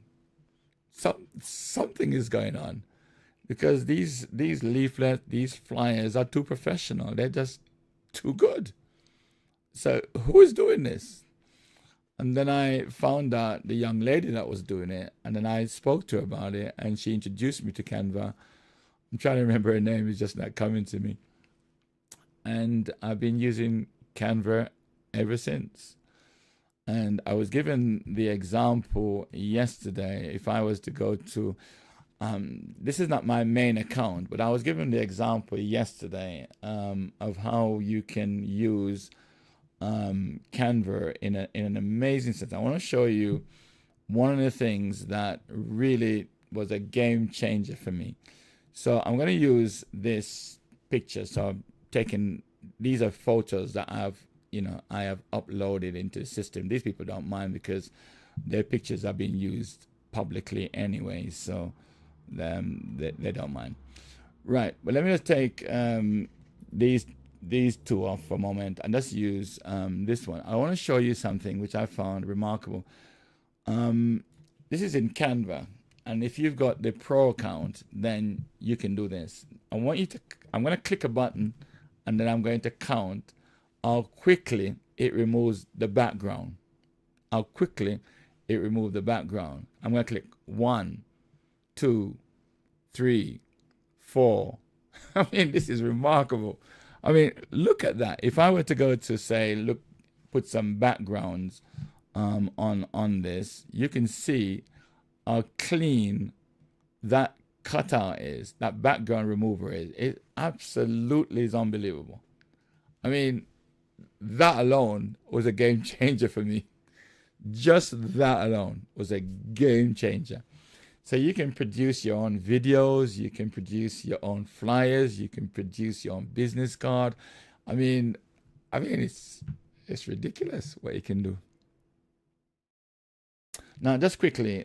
D: Something is going on, because these leaflets, these flyers are too professional. They're just too good. So who is doing this? And then I found out the young lady that was doing it, and then I spoke to her about it, and she introduced me to Canva. I'm trying to remember her name; it's just not coming to me. and I've been using Canva ever since. And I was given the example yesterday. If I was to go to, this is not my main account, but I was given the example yesterday of how you can use Canva in an amazing sense. I want to show you one of the things that really was a game changer for me. So I'm going to use this picture. So I'm taking, these are photos that I have uploaded into the system. These people don't mind because their pictures are being used publicly anyway, so they don't mind. Right, but let me just take these two off for a moment and let's use this one. I want to show you something which I found remarkable. This is in Canva, and if you've got the pro account, then you can do this. I'm going to click a button, and then I'm going to count how quickly it removes the background. How quickly it removes the background. I'm going to click 1, 2, 3, 4. I mean, this is remarkable. I mean, look at that. If I were to go to say, look, put some backgrounds on this, you can see how clean that cutout is, that background remover is. It absolutely is unbelievable. I mean, that alone was a game changer for me. Just that alone was a game changer. So you can produce your own videos, you can produce your own flyers, you can produce your own business card. I mean it's ridiculous what you can do. Now just quickly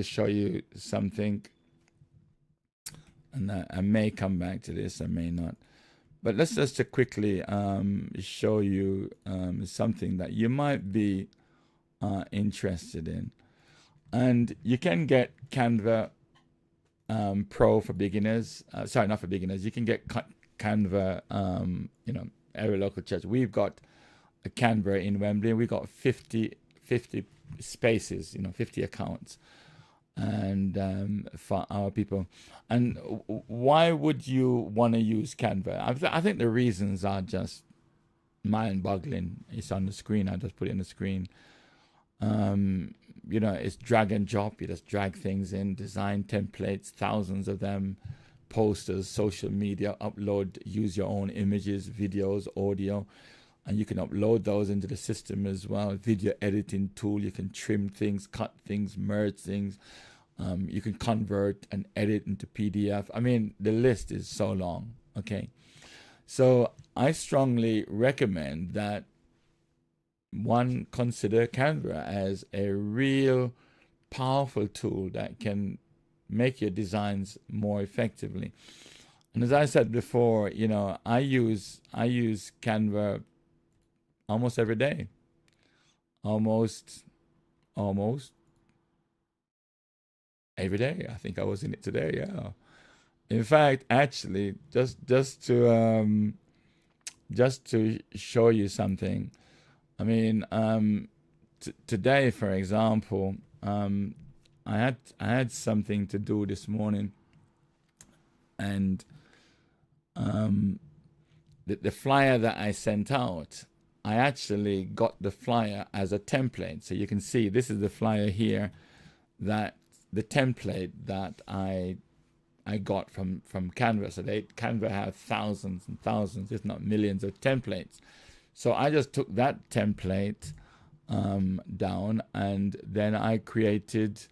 D: show you something, and I may come back to this, I may not. But let's just quickly show you something that you might be interested in. And you can get Canva Pro for beginners. Sorry, not for beginners. You can get Canva, every local church. We've got a Canva in Wembley. We've got 50 spaces, 50 accounts. And for our people. And why would you want to use Canva? I think the reasons are just mind-boggling. It's on the screen. I just put it on the screen. It's drag and drop. You just drag things in, design templates, thousands of them, posters, social media, upload, use your own images, videos, audio, and you can upload those into the system as well. Video editing tool. You can trim things, cut things, merge things. You can convert and edit into PDF. I mean, the list is so long. Okay. So I strongly recommend that one consider Canva as a real powerful tool that can make your designs more effectively. And as I said before, I use Canva almost every day. Almost every day. I think I was in it today. Yeah. In fact, actually, just to show you something. I mean, today, for example, I had something to do this morning, and the flyer that I sent out, I actually got the flyer as a template. So you can see this is the flyer here, that the template that I got from Canva. So Canva have thousands and thousands, if not millions, of templates. So I just took that template down, and then I created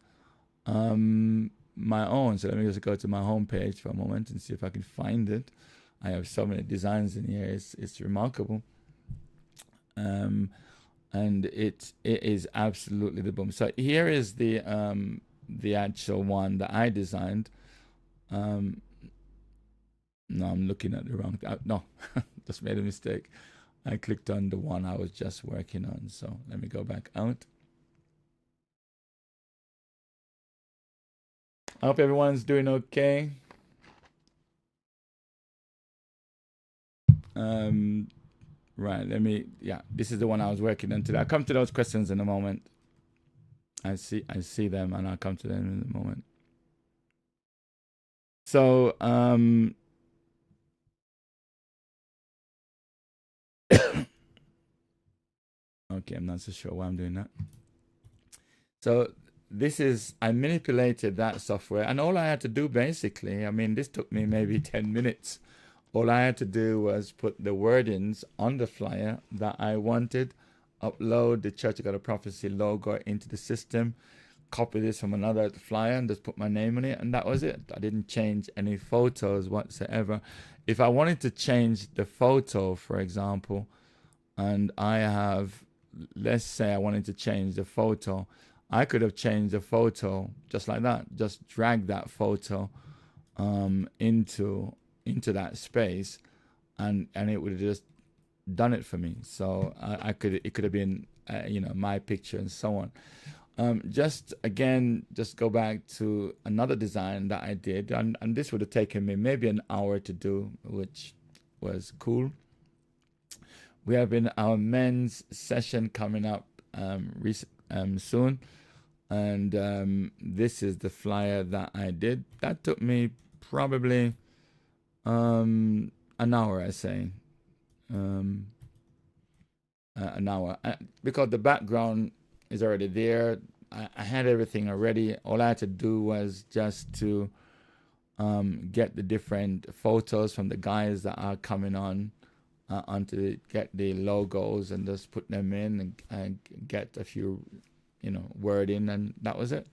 D: my own. So let me just go to my homepage for a moment and see if I can find it. I have so many designs in here. It's remarkable. And it is absolutely the boom. So here is the actual one that I designed. No, I'm looking at the wrong thing. No, just made a mistake. I clicked on the one I was just working on. So let me go back out. I hope everyone's doing okay. Right, this is the one I was working on today. I'll come to those questions in a moment. I see them, and I'll come to them in a moment. So Okay, I'm not so sure why I'm doing that. So this is, I manipulated that software, and all I had to do basically, I mean, this took me maybe 10 minutes. All I had to do was put the wordings on the flyer that I wanted, upload the Church of God of Prophecy logo into the system, copy this from another flyer and just put my name on it, and that was it. I didn't change any photos whatsoever. If I wanted to change the photo, for example, and I have, let's say I wanted to change the photo, I could have changed the photo just like that, just drag that photo into that space, and it would have just done it for me. So it could have been my picture and so on. Just go back to another design that I did, and this would have taken me maybe an hour to do, which was cool. We have our men's session coming up soon, and this is the flyer that I did. That took me probably an hour, I say, an hour, because the background is already there. I had everything already. All I had to do was just to get the different photos from the guys that are coming on get the logos and just put them in and get a few word in, and that was it.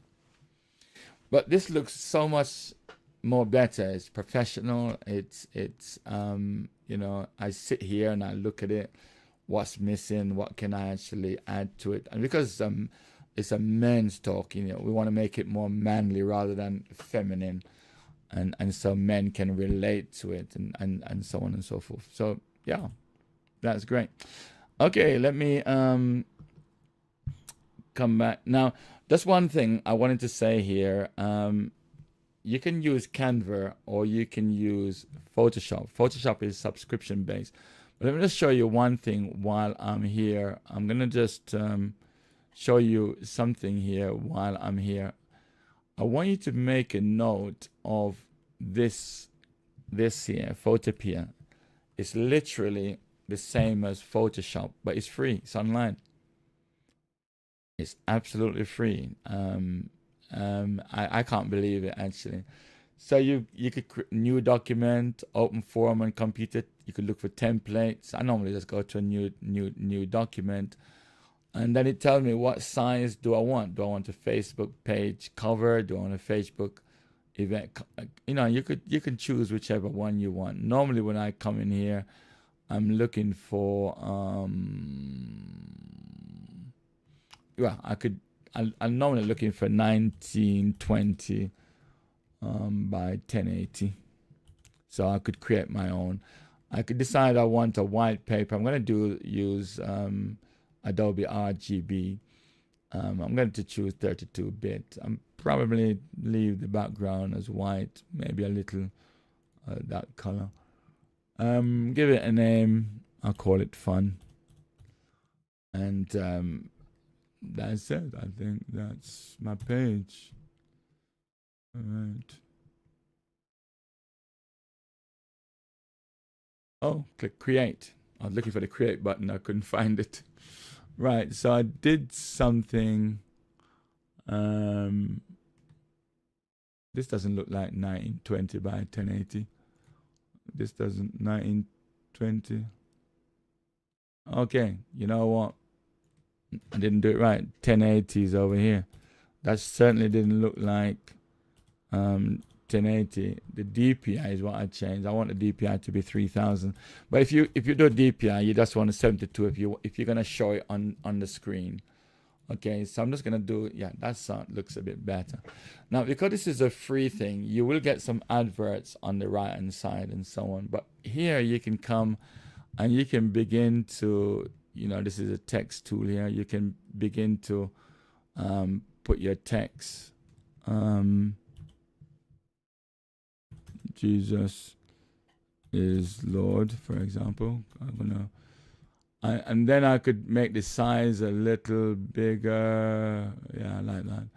D: But this looks so much more better. It's professional. It's I sit here and I look at it, what's missing, what can I actually add to it. And because it's a men's talk, we want to make it more manly rather than feminine, and so men can relate to it, and so on and so forth. So yeah, that's great. Okay, let me come back now. That's one thing I wanted to say here. You can use Canva or you can use Photoshop. Photoshop is subscription based. But let me just show you one thing while I'm here. I'm gonna just show you something here while I'm here. I want you to make a note of this here, Photopea. It's literally the same as Photoshop, but it's free. It's online. It's absolutely free. I can't believe it, actually. So you could new document, open forum on computer. You could look for templates. I normally just go to a new document, and then it tells me what size do I want. Do I want a Facebook page cover? Do I want a Facebook event? You can choose whichever one you want. Normally when I come in here, I'm looking for I'm normally looking for 1920 by 1080. So I could create my own. I could decide I want a white paper. I'm going to use Adobe RGB. I'm going to choose 32-bit. I'm probably leave the background as white, maybe a little that color. Give it a name. I'll call it fun. And that's it. I think that's my page. All right. Oh, click create. I was looking for the create button. I couldn't find it. Right. So I did something. This doesn't look like 1920 by 1080. This doesn't 1920. Okay. You know what? I didn't do it right. 1080 is over here. That certainly didn't look like 1080. The DPI is what I changed. I want the DPI to be 3000. But if you do a DPI, you just want a 72 if you're gonna show it on the screen. Okay, so I'm just gonna do, yeah, that sound looks a bit better. Now, because this is a free thing, you will get some adverts on the right hand side and so on. But here you can come and you can begin to, this is a text tool here. You can begin to put your text. Jesus is Lord, for example. And then I could make the size a little bigger. Yeah, like that.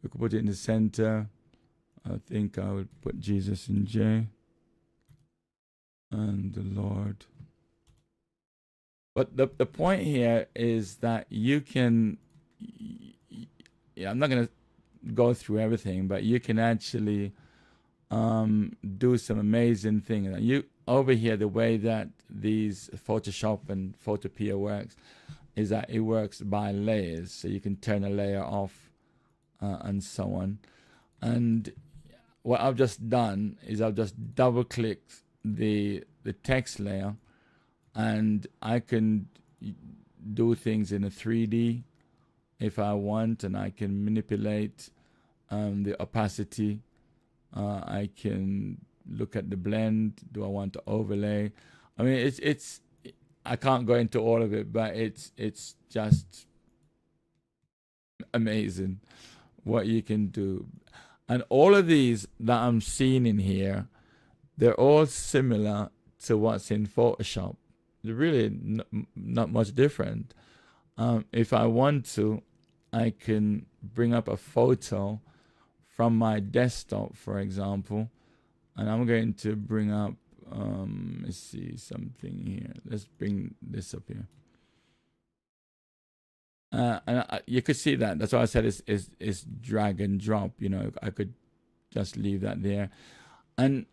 D: We could put it in the center. I think I would put Jesus in J. And the Lord. But the point here is that you can, yeah, I'm not going to go through everything, but you can actually do some amazing things. You over here, the way that these Photoshop and Photopea works is that it works by layers. So you can turn a layer off and so on. And what I've just done is I've just double clicked the text layer, and I can do things in a 3D if I want, and I can manipulate the opacity. I can look at the blend. Do I want to overlay? I mean, it's I can't go into all of it, but it's just amazing what you can do. And all of these that I'm seeing in here, they're all similar to what's in Photoshop. They're really not much different. If I want to, I can bring up a photo from my desktop, for example, and I'm going to bring up, let's see something here. Let's bring this up here. You could see that. That's why I said it's drag and drop. You know, I could just leave that there. And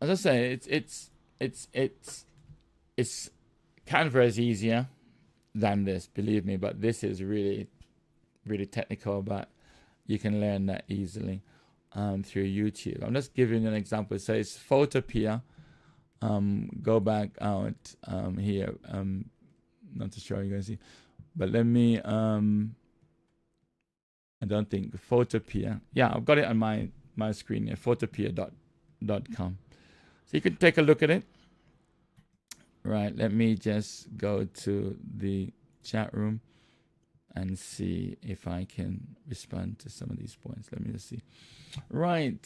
D: as I say, it's Canva is easier than this, believe me. But this is really, really technical. But you can learn that easily through YouTube. I'm just giving you an example. It says Photopea. Go back out here. Not to show you guys see. But let me, I don't think Photopea. Yeah, I've got it on my screen here, photopea.com. So you can take a look at it. Right, let me just go to the chat room and see if I can respond to some of these points. Let me just see. Right,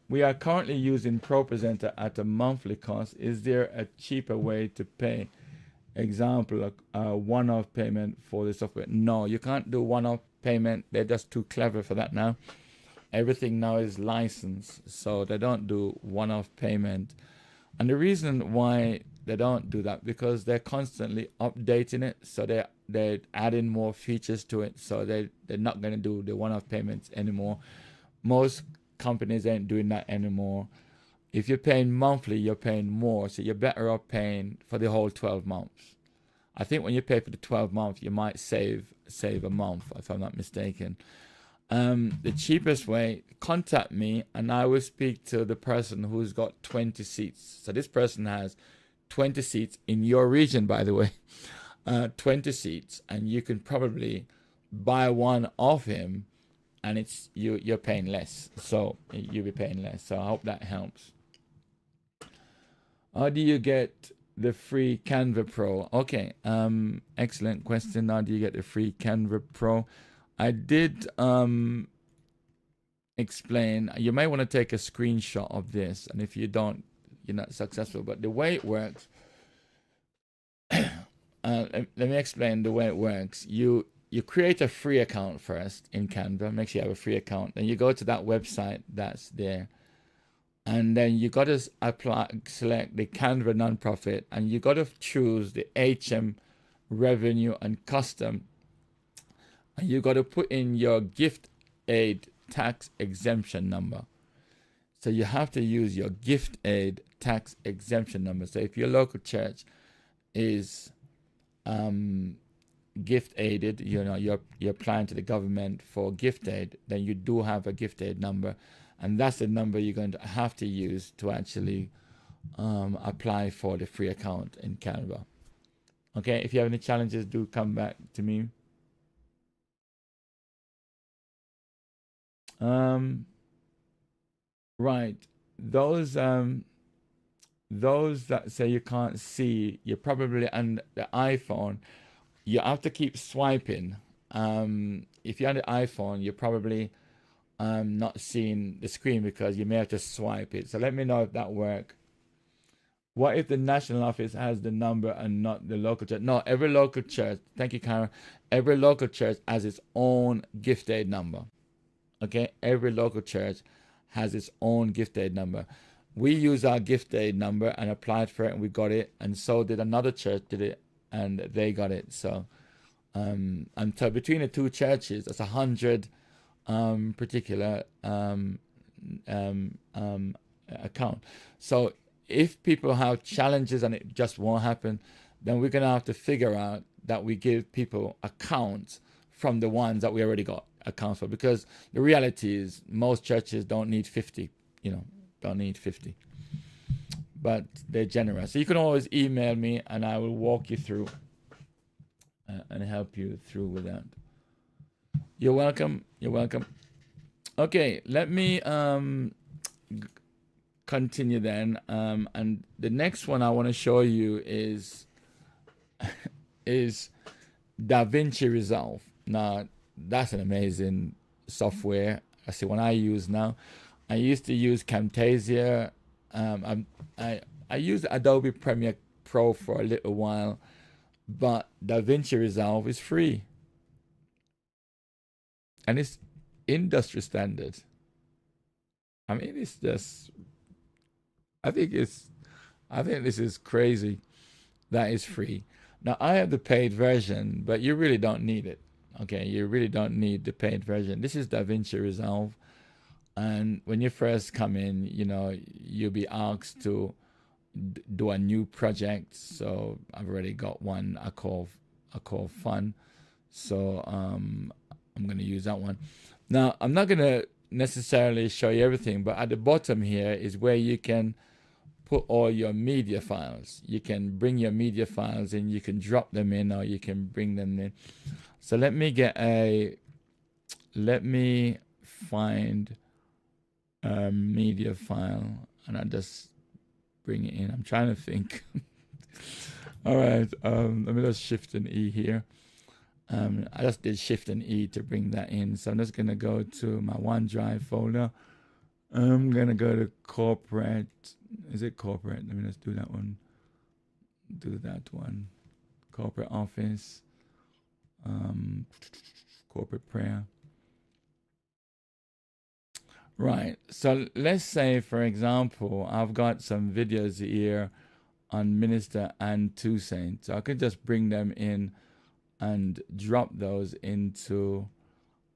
D: we are currently using ProPresenter at a monthly cost. Is there a cheaper way to pay? Example, a one-off payment for the software. No, you can't do one-off payment. They're just too clever for that now. Everything now is licensed, so they don't do one-off payment. And the reason why they don't do that, because they're constantly updating it, so they're adding more features to it, so they're not going to do the one-off payments anymore. Most companies ain't doing that anymore. If you're paying monthly, you're paying more, so you're better off paying for the whole 12 months. I think when you pay for the 12 months, you might save a month, if I'm not mistaken. The cheapest way, contact me, and I will speak to the person who's got 20 seats. So this person has 20 seats in your region, by the way, 20 seats, and you can probably buy one off him, and it's you're paying less. So you'll be paying less. So I hope that helps. How do you get the free Canva Pro? Okay, excellent question. How do you get the free Canva Pro? I did explain. You may want to take a screenshot of this, and if you don't, you're not successful. But the way it works, let me explain the way it works. You create a free account first in Canva. Make sure you have a free account. Then you go to that website that's there. And then you got to select the Canva nonprofit, and you got to choose the HM revenue and custom. And you got to put in your gift aid tax exemption number. So you have to use your gift aid tax exemption number. So if your local church is gift aided, you know, you're applying to the government for gift aid, then you do have a gift aid number. And that's the number you're going to have to use to actually apply for the free account in Canva. Okay, if you have any challenges, do come back to me. Right, those that say you can't see, you're probably on the iPhone. You have to keep swiping. If you're on the iPhone, you're probably not seeing the screen because you may have to swipe it. So let me know if that works. What if the national office has the number and not the local church? No, every local church, thank you, Karen. Every local church has its own gift aid number. Okay, every local church has its own gift aid number. We use our gift aid number and applied for it, and we got it. And so did another church, did it and they got it. So and so between the two churches, that's 100 particular account. So if people have challenges and it just won't happen, then we're gonna have to figure out that we give people accounts from the ones that we already got accounts for, because the reality is most churches don't need 50, don't need 50, but they're generous. So you can always email me and I will walk you through and help you through with that. You're welcome. You're welcome. Okay, let me continue then. And the next one I want to show you is DaVinci Resolve. Now, that's an amazing software. I see one I use now. I used to use Camtasia. I used Adobe Premiere Pro for a little while, but DaVinci Resolve is free. And it's industry standard. I mean, it's just, I think this is crazy that it's free. Now, I have the paid version, but you really don't need it. Okay, you really don't need the paid version. This is DaVinci Resolve. And when you first come in, you'll be asked to do a new project. So I've already got one I call Fun. So I'm going to use that one. Now, I'm not going to necessarily show you everything, but at the bottom here is where you can put all your media files. You can bring your media files in, you can drop them in, or you can bring them in. So let me find a media file and I'll just bring it in. I'm trying to think. All right, let me just Shift and E here. I just did Shift and E to bring that in. So I'm just going to go to my OneDrive folder. I'm going to go to corporate. Is it corporate? Let me just do that one. Do that one. Corporate office. Corporate prayer. Right. So let's say, for example, I've got some videos here on Minister and Two Saints. So I could just bring them in and drop those into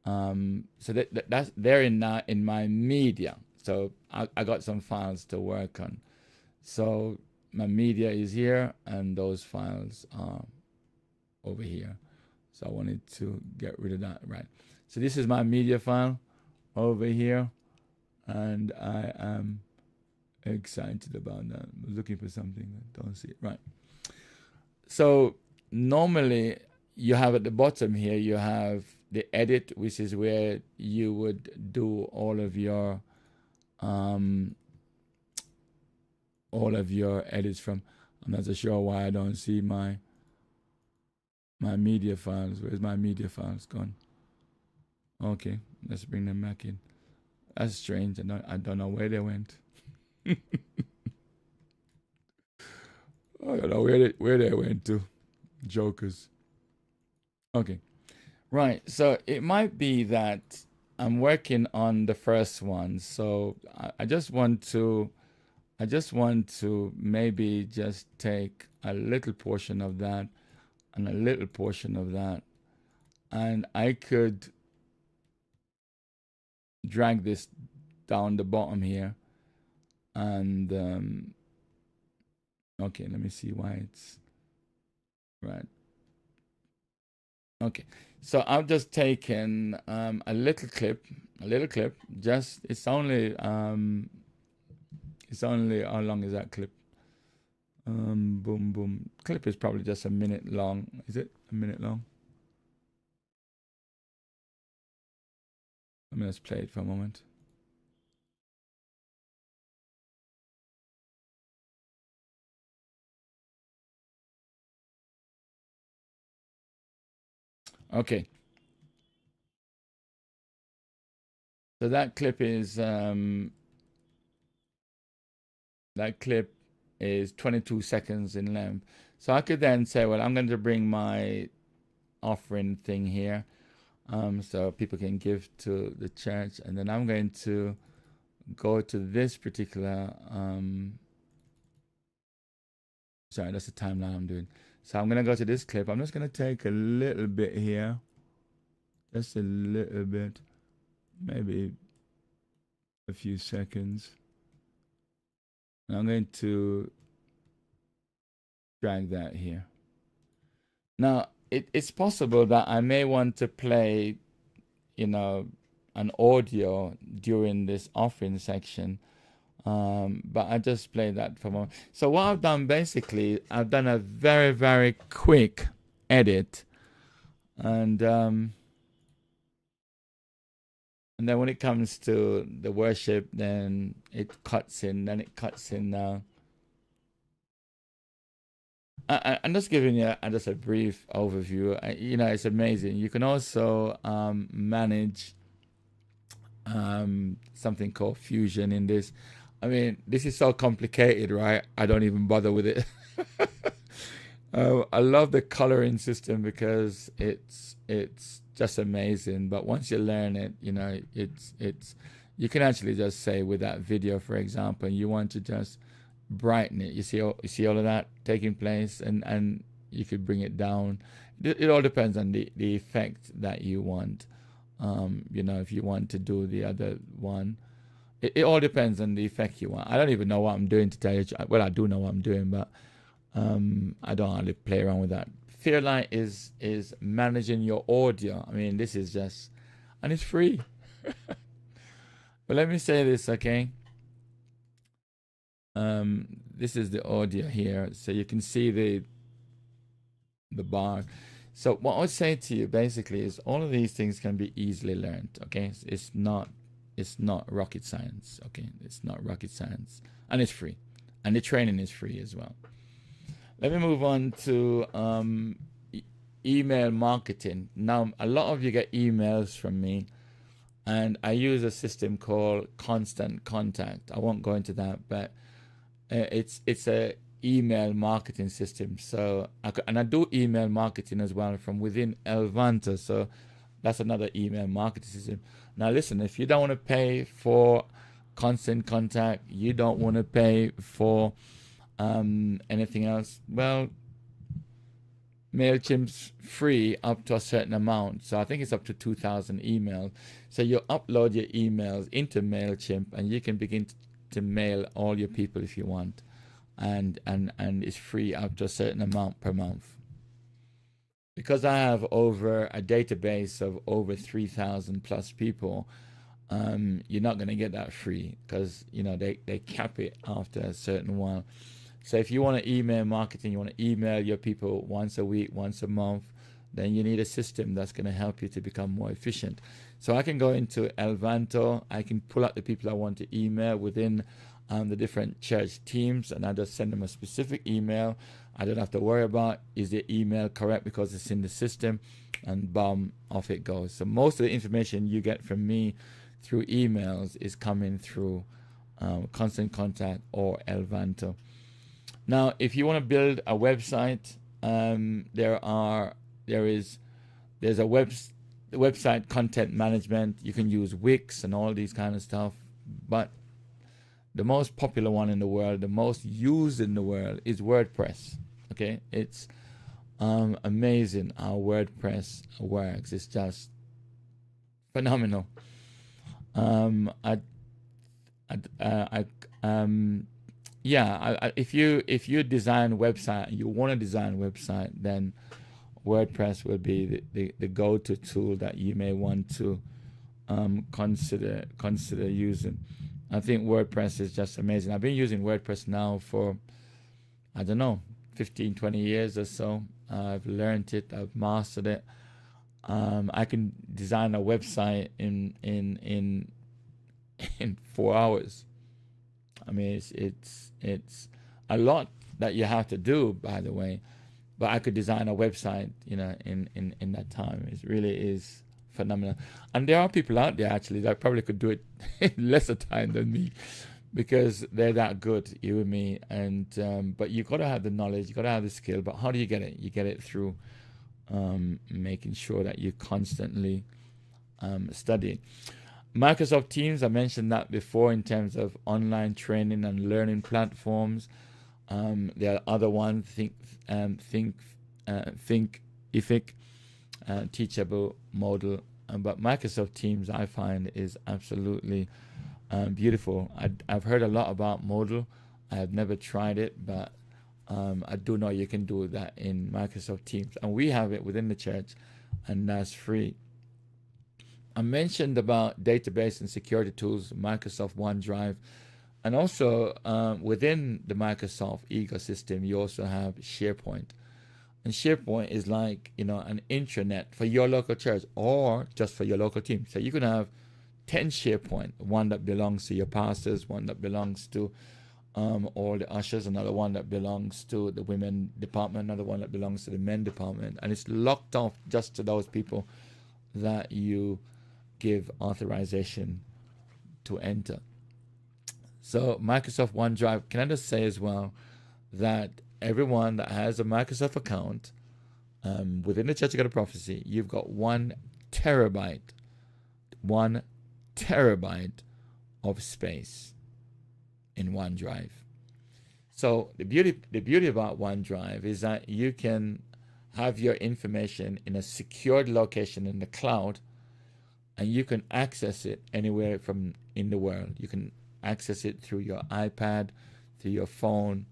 D: so that's they're in my media. So I got some files to work on. So my media is here and those files are over here. So I wanted to get rid of that. Right. So this is my media file over here, and I am excited about that. I'm looking for something, I don't see it. Right. So normally you have at the bottom here, you have the edit, which is where you would do all of your edits from. I'm not so sure why I don't see my media files. Where's my media files gone? Okay, let's bring them back in. That's strange. I don't know where they went. I don't know where they went to. Jokers. Okay. Right. So it might be that I'm working on the first one. So I just want to maybe just take a little portion of that and a little portion of that. And I could drag this down the bottom here. And okay, let me see why it's right. Okay, so I've just taken a little clip. Just it's only how long is that clip? Boom boom. Clip is probably just a minute long. Is it a minute long? Let me just play it for a moment. Okay. So that clip is 22 seconds in length. So I could then say, well, I'm going to bring my offering thing here, so people can give to the church, and then I'm going to go to this particular. Sorry, that's the timeline I'm doing. So I'm gonna go to this clip. I'm just gonna take a little bit here, just a little bit, maybe a few seconds. And I'm going to drag that here. Now, it's possible that I may want to play, an audio during this offering section, but I just play that for a moment. So what I've done basically, I've done a very, very quick edit, and then when it comes to the worship, then it cuts in. Now. I'm just giving you just a brief overview. It's amazing. You can also manage something called Fusion in this. I mean, this is so complicated, right? I don't even bother with it. I love the coloring system because it's just amazing. But once you learn it, it's you can actually just say with that video, for example, you want to just brighten it. You see all of that taking place, and you could bring it down. It all depends on the effect that you want. If you want to do the other one, it all depends on the effect you want. I don't even know what I'm doing, to tell you. Well, I do know what I'm doing, but I don't really play around with that. Fairlight is managing your audio. I mean, this is just, and it's free. But let me say this, okay? This is the audio here, so you can see the bar. So what I would say to you basically is all of these things can be easily learned. Okay, it's not rocket science. Okay, it's not rocket science, and it's free, and the training is free as well. Let me move on to email marketing. Now, a lot of you get emails from me, and I use a system called Constant Contact. I won't go into that, but it's a email marketing system. So I do email marketing as well from within Elvanta. So that's another email marketing system. Now listen, if you don't want to pay for Constant Contact, you don't want to pay for anything else, well, MailChimp's free up to a certain amount. So I think it's up to 2,000 emails. So you upload your emails into MailChimp, and you can begin to mail all your people if you want. And it's free up to a certain amount per month. Because I have over a database of over 3,000 plus people, you're not going to get that free, because they cap it after a certain while. So if you want to email marketing, you want to email your people once a week, once a month, then you need a system that's going to help you to become more efficient. So I can go into Elvanto, I can pull out the people I want to email within the different church teams, and I just send them a specific email. I don't have to worry about is the email correct because it's in the system, and boom, off it goes. So most of the information you get from me through emails is coming through Constant Contact or Elvanto. Now, if you want to build a website, there's a website content management. You can use Wix and all these kind of stuff, but the most popular one in the world, the most used in the world, is WordPress. Okay, it's amazing how WordPress works. It's just phenomenal. If you design website, you want to design website, then WordPress will be the go-to tool that you may want to consider using. I think WordPress is just amazing. I've been using WordPress now for, 15, 20 years or so. I've learned it, I've mastered it. I can design a website in 4 hours. I mean, it's a lot that you have to do, by the way, but I could design a website, in that time. It really is phenomenal. And there are people out there actually that probably could do it in lesser time than me, because they're that good, you and me. And but you got to have the knowledge, you got to have the skill. But how do you get it? You get it through making sure that you constantly study. Microsoft Teams, I mentioned that before in terms of online training and learning platforms. There are other ones, Thinkific, Teachable, Modal, but Microsoft Teams I find is absolutely beautiful. I've heard a lot about Modal. I have never tried it, but I do know you can do that in Microsoft Teams, and we have it within the church, and that's free. I mentioned about database and security tools, Microsoft OneDrive, and also within the Microsoft ecosystem, you also have SharePoint. And SharePoint is like, an intranet for your local church or just for your local team. So you can have 10 SharePoint, one that belongs to your pastors, one that belongs to all the ushers, another one that belongs to the women department, another one that belongs to the men department. And it's locked off just to those people that you give authorization to enter. So Microsoft OneDrive, can I just say as well that everyone that has a Microsoft account within the Church of God of Prophecy, you've got 1 terabyte of space in OneDrive. So the beauty about OneDrive is that you can have your information in a secured location in the cloud, and you can access it anywhere from in the world. You can access it through your iPad, through your phone,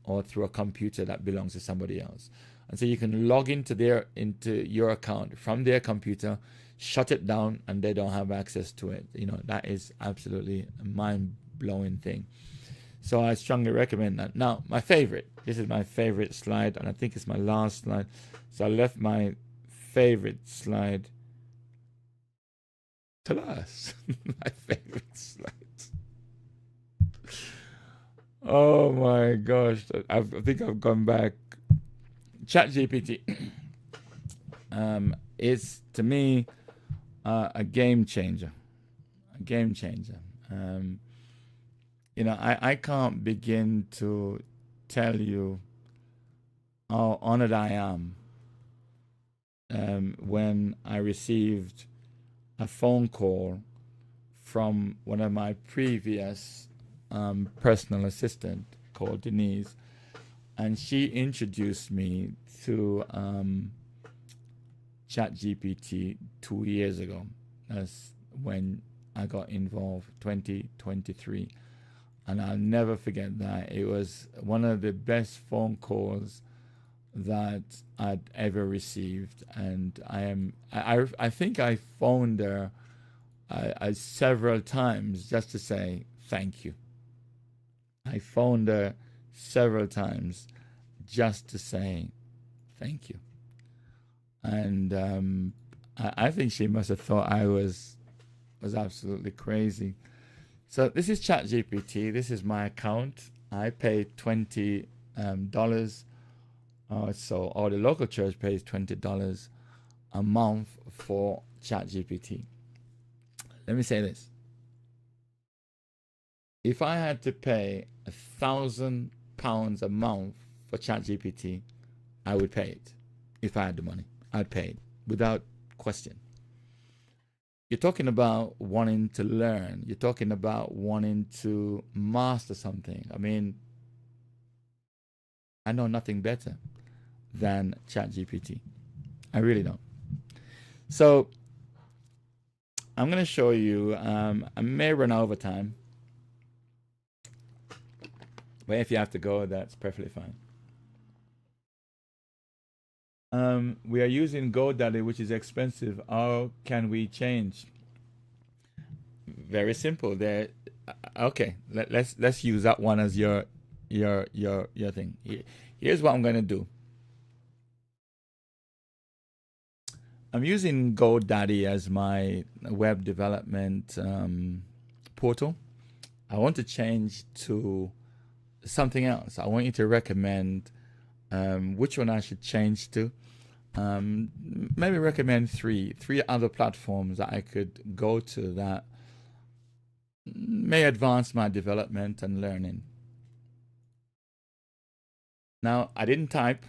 D: or through a computer that belongs to somebody else. And so you can log into your account from their computer, shut it down, and they don't have access to it. That is absolutely a mind-blowing thing. So I strongly recommend that. Now, this is my favorite slide, and I think it's my last slide. So I left my favorite slide to last. My favorite slide. Oh my gosh, I think I've gone back. ChatGPT is, to me, a game changer. I can't begin to tell you how honored I am when I received a phone call from one of my previous personal assistant called Denise, and she introduced me to ChatGPT 2 years ago. That's when I got involved, 2023, and I'll never forget that. It was one of the best phone calls that I'd ever received, and I think I phoned her several times just to say thank you. I phoned her several times just to say thank you. And I think she must have thought I was absolutely crazy. So this is ChatGPT. This is my account. I paid $20. Or the local church pays $20 a month for ChatGPT. Let me say this. If I had to pay £1,000 a month for ChatGPT, I would pay it. If I had the money, I'd pay it without question. You're talking about wanting to learn. You're talking about wanting to master something. I mean, I know nothing better than ChatGPT. I really don't. So I'm going to show you. I may run over time. But if you have to go, that's perfectly fine. We are using GoDaddy, which is expensive. How can we change? Very simple. Okay. Let's use that one as your thing. Here's what I'm going to do. I'm using GoDaddy as my web development portal. I want to change to something else. I want you to recommend which one I should change to. Maybe recommend three other platforms that I could go to that may advance my development and learning. Now, I didn't type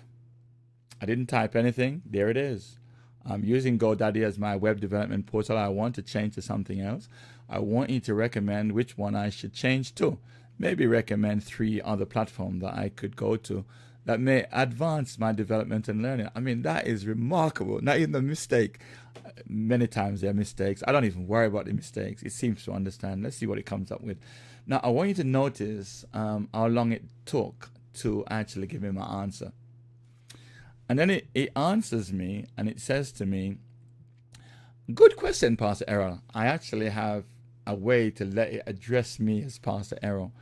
D: anything. There it is. I'm using GoDaddy as my web development portal. I want to change to something else. I want you to recommend which one I should change to. maybe recommend 3 other platforms that I could go to that may advance my development and learning. I mean, that is remarkable. Not even a mistake. Many times there are mistakes. I don't even worry about the mistakes. It seems to understand. Let's see what it comes up with. Now, I want you to notice how long it took to actually give me my answer. And then it answers me, and it says to me, good question, Pastor Errol. I actually have a way to let it address me as Pastor Errol.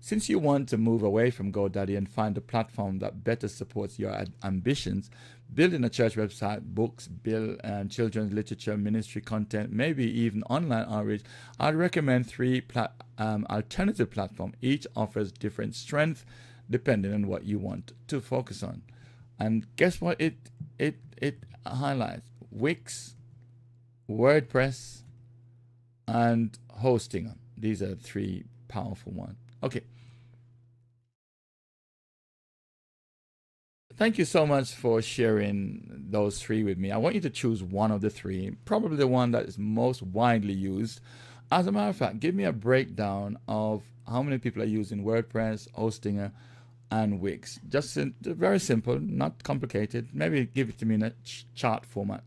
D: Since you want to move away from GoDaddy and find a platform that better supports your ambitions, building a church website, books, build children's literature, ministry content, maybe even online outreach, I'd recommend 3 alternative platforms. Each offers different strength depending on what you want to focus on. And guess what it highlights? Wix, WordPress, and Hostinger. These are 3 powerful ones. Okay. Thank you so much for sharing those 3 with me. I want you to choose one of the 3, probably the one that is most widely used. As a matter of fact, give me a breakdown of how many people are using WordPress, Hostinger, and Wix. Just very simple, not complicated. Maybe give it to me in a chart format.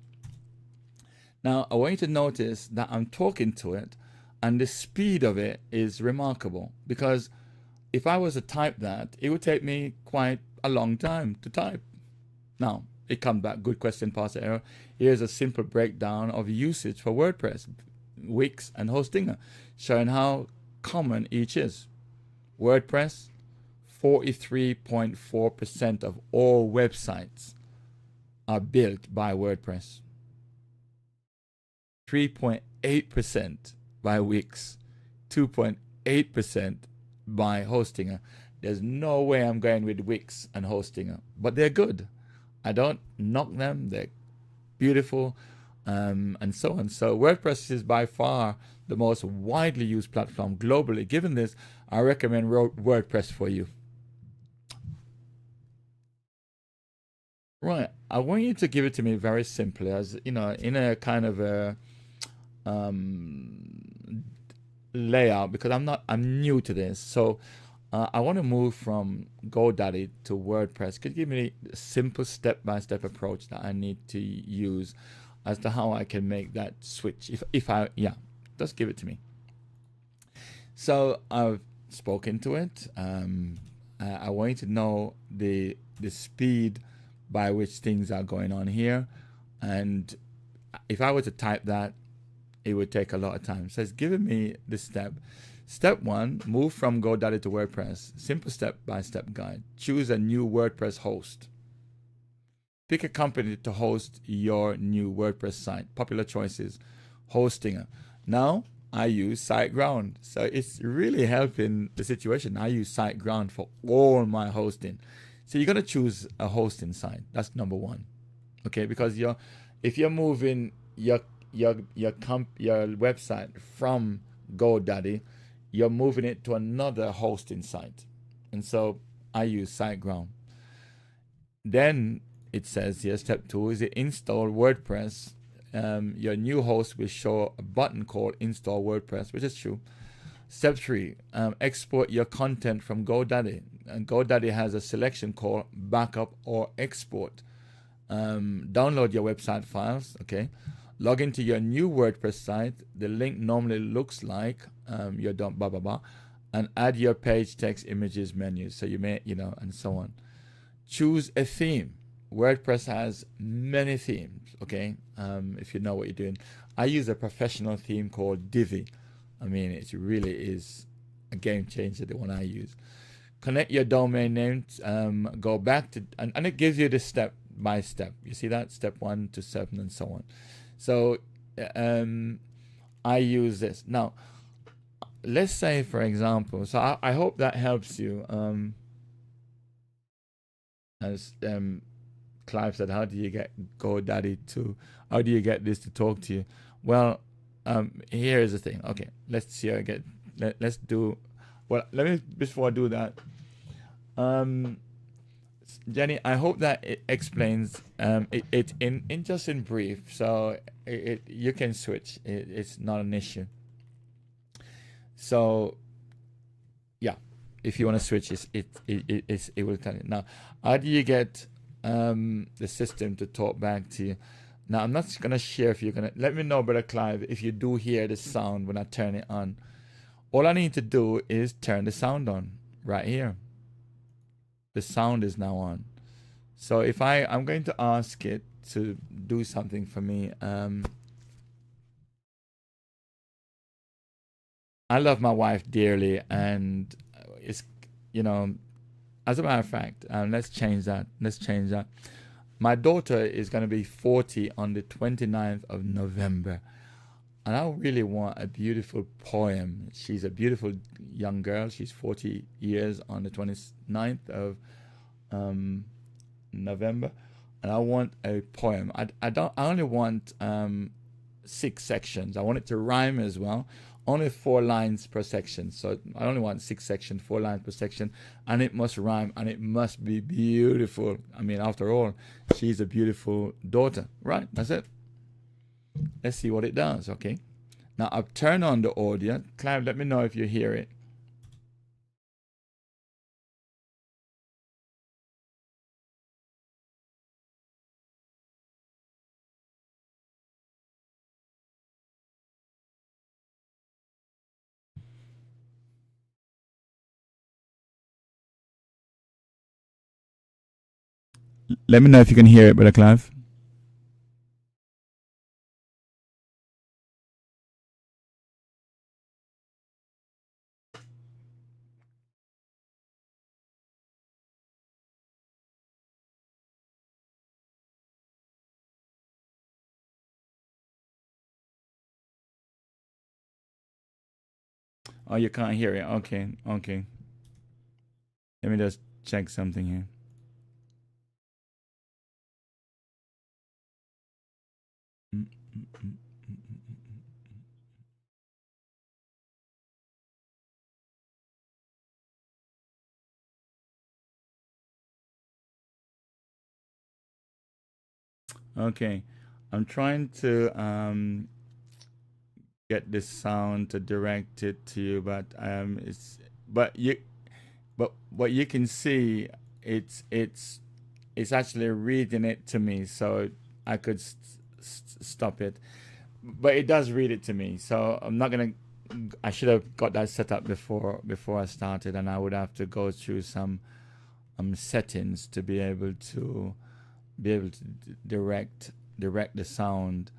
D: Now, I want you to notice that I'm talking to it, and the speed of it is remarkable, because if I was to type that, it would take me quite a long time to type. Now, it comes back, good question, Pastor Errol. Here's a simple breakdown of usage for WordPress, Wix, and Hostinger, showing how common each is. WordPress, 43.4% of all websites are built by WordPress. 3.8% by Wix, 2.8% by Hostinger. There's no way I'm going with Wix and Hostinger, but they're good. I don't knock them. They're beautiful, and so on. So WordPress is by far the most widely used platform globally. Given this, I recommend WordPress for you. Right. I want you to give it to me very simply, as you know, in a kind of a layout, because I'm new to this. So I want to move from GoDaddy to WordPress. Could you give me a simple step-by-step approach that I need to use as to how I can make that switch? Just give it to me. So I've spoken to it. I want you to know the speed by which things are going on here, and if I were to type that, it would take a lot of time. So it's giving me the step. Step 1, move from GoDaddy to WordPress. Simple step-by-step guide. Choose a new WordPress host. Pick a company to host your new WordPress site. Popular choices, Hostinger. Now I use SiteGround, so it's really helping the situation. I use SiteGround for all my hosting. So you're gonna choose a hosting site. That's number 1, okay? Because if you're moving your website from GoDaddy, you're moving it to another hosting site, and so I use SiteGround. Then it says here, step 2 is to install WordPress. Your new host will show a button called Install WordPress, which is true. Step 3, export your content from GoDaddy. And GoDaddy has a selection called Backup or Export. Download your website files, okay? Log into your new WordPress site. The link normally looks like your blah, blah, blah. And add your page text, images, menus. So you may, and so on. Choose a theme. WordPress has many themes, okay? If you know what you're doing. I use a professional theme called Divi. I mean, it really is a game changer, the one I use. Connect your domain name, go back to, and it gives you the step by step. You see that? Step 1 to 7 and so on. So I use this. Now, let's say, for example, so I hope that helps you. As Clive said, how do you get GoDaddy to, how do you get this to talk to you? Well, here's the thing. Okay, let's see. Let's do. Well, let me, before I do that, Jenny, I hope that it explains it in just in brief, so you can switch. It's not an issue. So, yeah, if you want to switch, it will tell you. Now, how do you get the system to talk back to you? Now, I'm not going to share if you're going to... Let me know, Brother Clive, if you do hear the sound when I turn it on. All I need to do is turn the sound on right here. The sound is now on. So if I'm going to ask it to do something for me. I love my wife dearly, and it's, you know, as a matter of fact, let's change that. Let's change that. My daughter is going to be 40 on the 29th of November. And I really want a beautiful poem. She's a beautiful young girl. She's 40 years on the 29th of November. And I want a poem. I only want 6 sections. I want it to rhyme as well. Only 4 lines per section. So I only want 6 sections, 4 lines per section. And it must rhyme, and it must be beautiful. I mean, after all, she's a beautiful daughter. Right, that's it. Let's see what it does, okay? Now, I've turned on the audio. Clive, let me know if you hear it. Let me know if you can hear it, Brother Clive. Oh, you can't hear it. Okay, okay. Let me just check something here. Okay, I'm trying to get this sound to direct it to you, but but what you can see, it's actually reading it to me, so I could stop it, but it does read it to me. So I'm not gonna. I should have got that set up before I started, and I would have to go through some settings to be able to direct the sound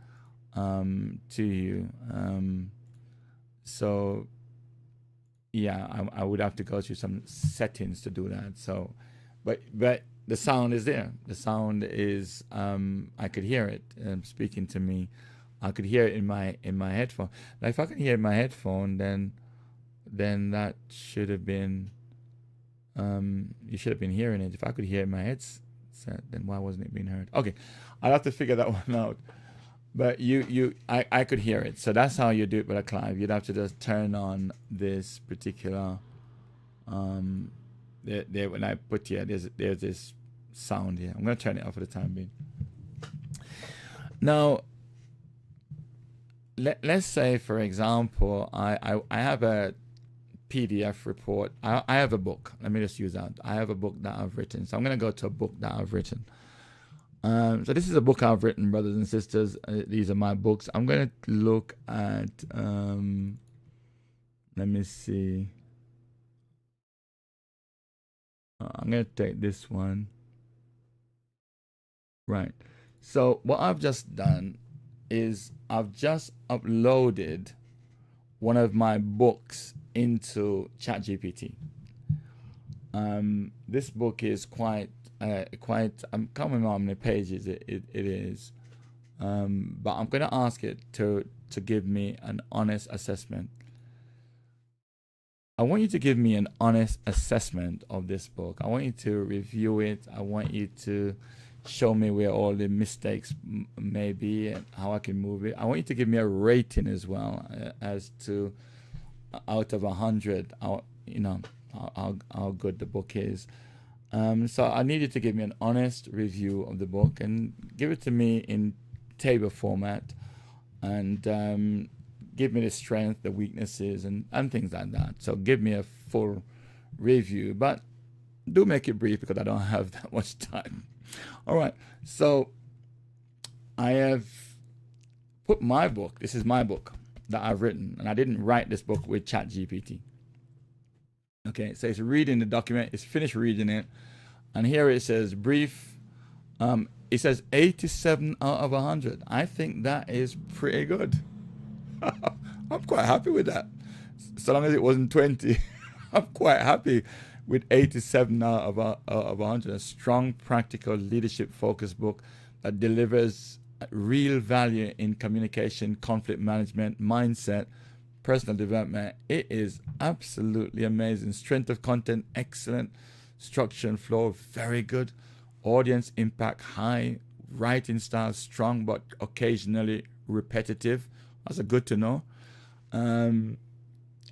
D: to you. So yeah, I would have to go through some settings to do that. So, but the sound is there. The sound is I could hear it speaking to me. I could hear it in my headphone. Now, if I can hear it in my headphone, then that should have been you should have been hearing it. If I could hear it in my headset, then why wasn't it being heard? Okay, I'll have to figure that one out. But I could hear it. So that's how you do it with a Clive. You'd have to just turn on this particular there when I put here, there's this sound here. I'm gonna turn it off for the time being. Now let's say, for example, I have a PDF report. I have a book. Let me just use that. I have a book that I've written. So I'm going to go to a book that I've written. So this is a book I've written, brothers and sisters. These are my books. I'm going to look at, let me see. I'm going to take this one. Right. So what I've just done is I've just uploaded one of my books into ChatGPT. This book is quite I can't remember how many pages it is, but I'm going to ask it to give me an honest assessment. I want you to give me an honest assessment of this book. I want you to review it. I want you to show me where all the mistakes may be and how I can move it. I want you to give me a rating as well, as to out of 100, how good the book is. So I need you to give me an honest review of the book and give it to me in table format, and give me the strength, the weaknesses, and things like that. So give me a full review, but do make it brief because I don't have that much time. All right, so I have put my book, this is my book that I've written, and I didn't write this book with ChatGPT. Okay, so it's reading the document, it's finished reading it, and here it says brief. It says 87 out of 100. I think that is pretty good. I'm quite happy with that. So long as it wasn't 20, I'm quite happy with 87 out of 100. A strong, practical, leadership-focused book that delivers real value in communication, conflict management, mindset, personal development. It is absolutely amazing. Strength of content, excellent. Structure and flow, very good. Audience impact, high. Writing style, strong but occasionally repetitive. That's a good to know.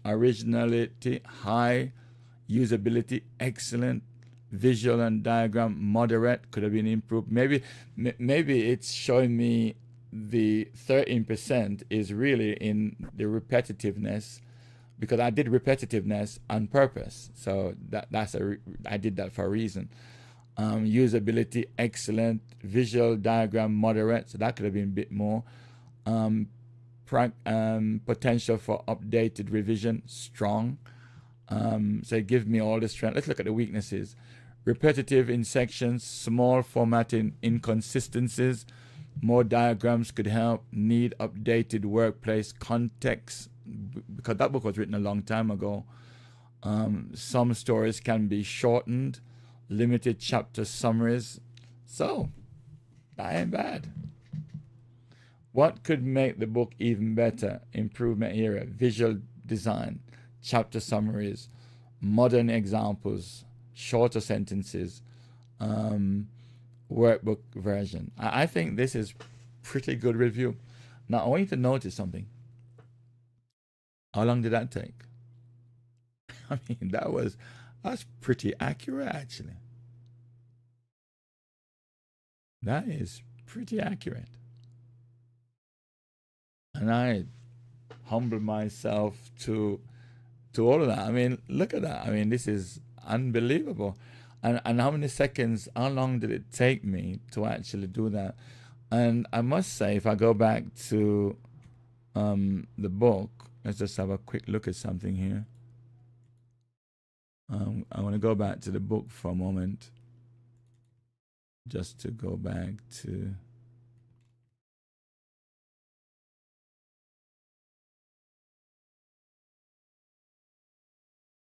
D: Originality, high. Usability, excellent. Visual and diagram, moderate. Could have been improved. Maybe it's showing me the 13% is really in the repetitiveness, because I did repetitiveness on purpose. So I did that for a reason. Usability, excellent. Visual diagram, moderate. So that could have been a bit more. Potential for updated revision, strong. So it gives me all the strength. Let's look at the weaknesses. Repetitive in sections, small formatting inconsistencies. More diagrams could help. Need updated workplace context, because that book was written a long time ago. Some stories can be shortened. Limited chapter summaries. So, that ain't bad. What could make the book even better? Improvement area, visual design, chapter summaries, modern examples, shorter sentences, workbook version. I think this is pretty good review. Now, I want you to notice something. How long did that take? I mean, that's pretty accurate, actually. That is pretty accurate. And I humble myself to all of that. I mean, look at that. I mean, this is unbelievable. And how many seconds, how long did it take me to actually do that? And I must say, if I go back to the book, let's just have a quick look at something here. I want to go back to the book for a moment, just to go back to...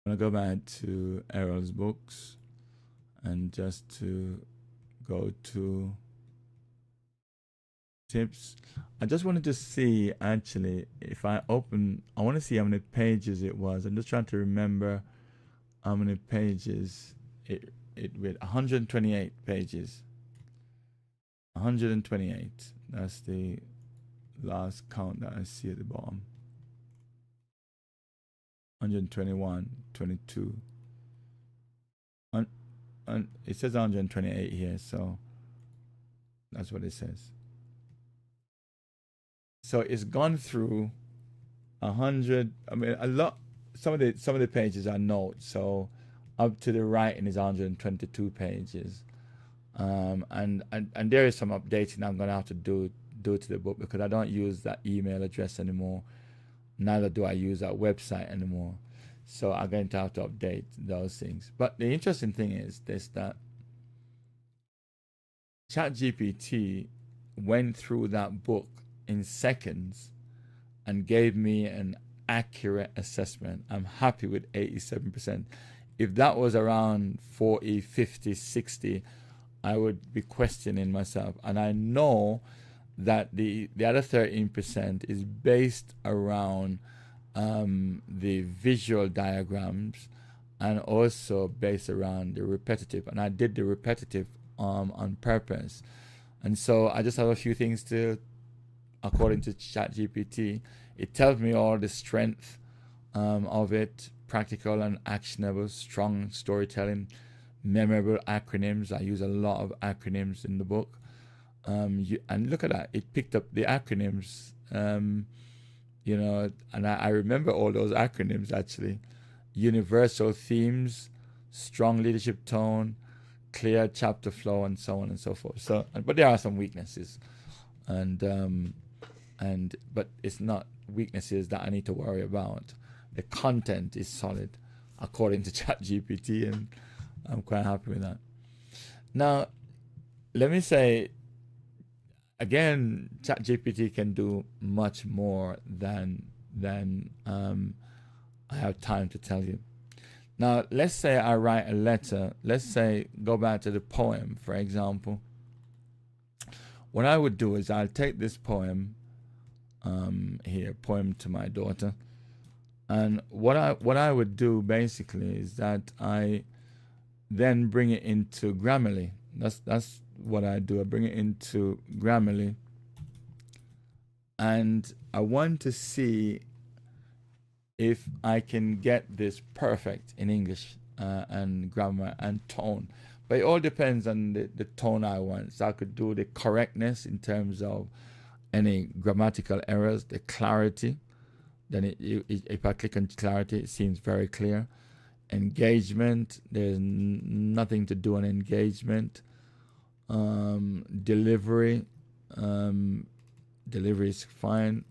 D: I'm going to go back to Errol's books and just to go to tips. I just wanted to see, actually, if I open, I want to see how many pages it was. I'm just trying to remember how many pages it with 128 pages. 128. That's the last count that I see at the bottom. 121, 22. And it says 128 here, so that's what it says. So it's gone through 100. I mean, a lot. Some of the pages are notes. So up to the right is 122 pages. And there is some updating I'm gonna have to do to the book, because I don't use that email address anymore. Neither do I use that website anymore. So I'm going to have to update those things. But the interesting thing is this, that ChatGPT went through that book in seconds and gave me an accurate assessment. I'm happy with 87%. If that was around 40, 50, 60, I would be questioning myself. And I know that the other 13% is based around the visual diagrams, and also based around the repetitive. And I did the repetitive on purpose. And so I just have a few things to, according to ChatGPT, it tells me all the strength of it, practical and actionable, strong storytelling, memorable acronyms. I use a lot of acronyms in the book. And look at that, it picked up the acronyms, and I remember all those acronyms, actually. Universal themes, strong leadership tone, clear chapter flow, and so on and so forth. So, but there are some weaknesses, and but it's not weaknesses that I need to worry about. The content is solid, according to ChatGPT, and I'm quite happy with that. Now, let me say again, ChatGPT can do much more than I have time to tell you. Now, let's say I write a letter. Let's say, go back to the poem, for example. What I would do is I'll take this poem here, poem to my daughter. And what I would do basically is that I then bring it into Grammarly. That's what I do. I bring it into Grammarly. And I want to see if I can get this perfect in English and grammar and tone. But it all depends on the tone I want. So I could do the correctness in terms of any grammatical errors, the clarity. Then if I click on clarity, it seems very clear. Engagement, there's nothing to do on engagement. Delivery is fine.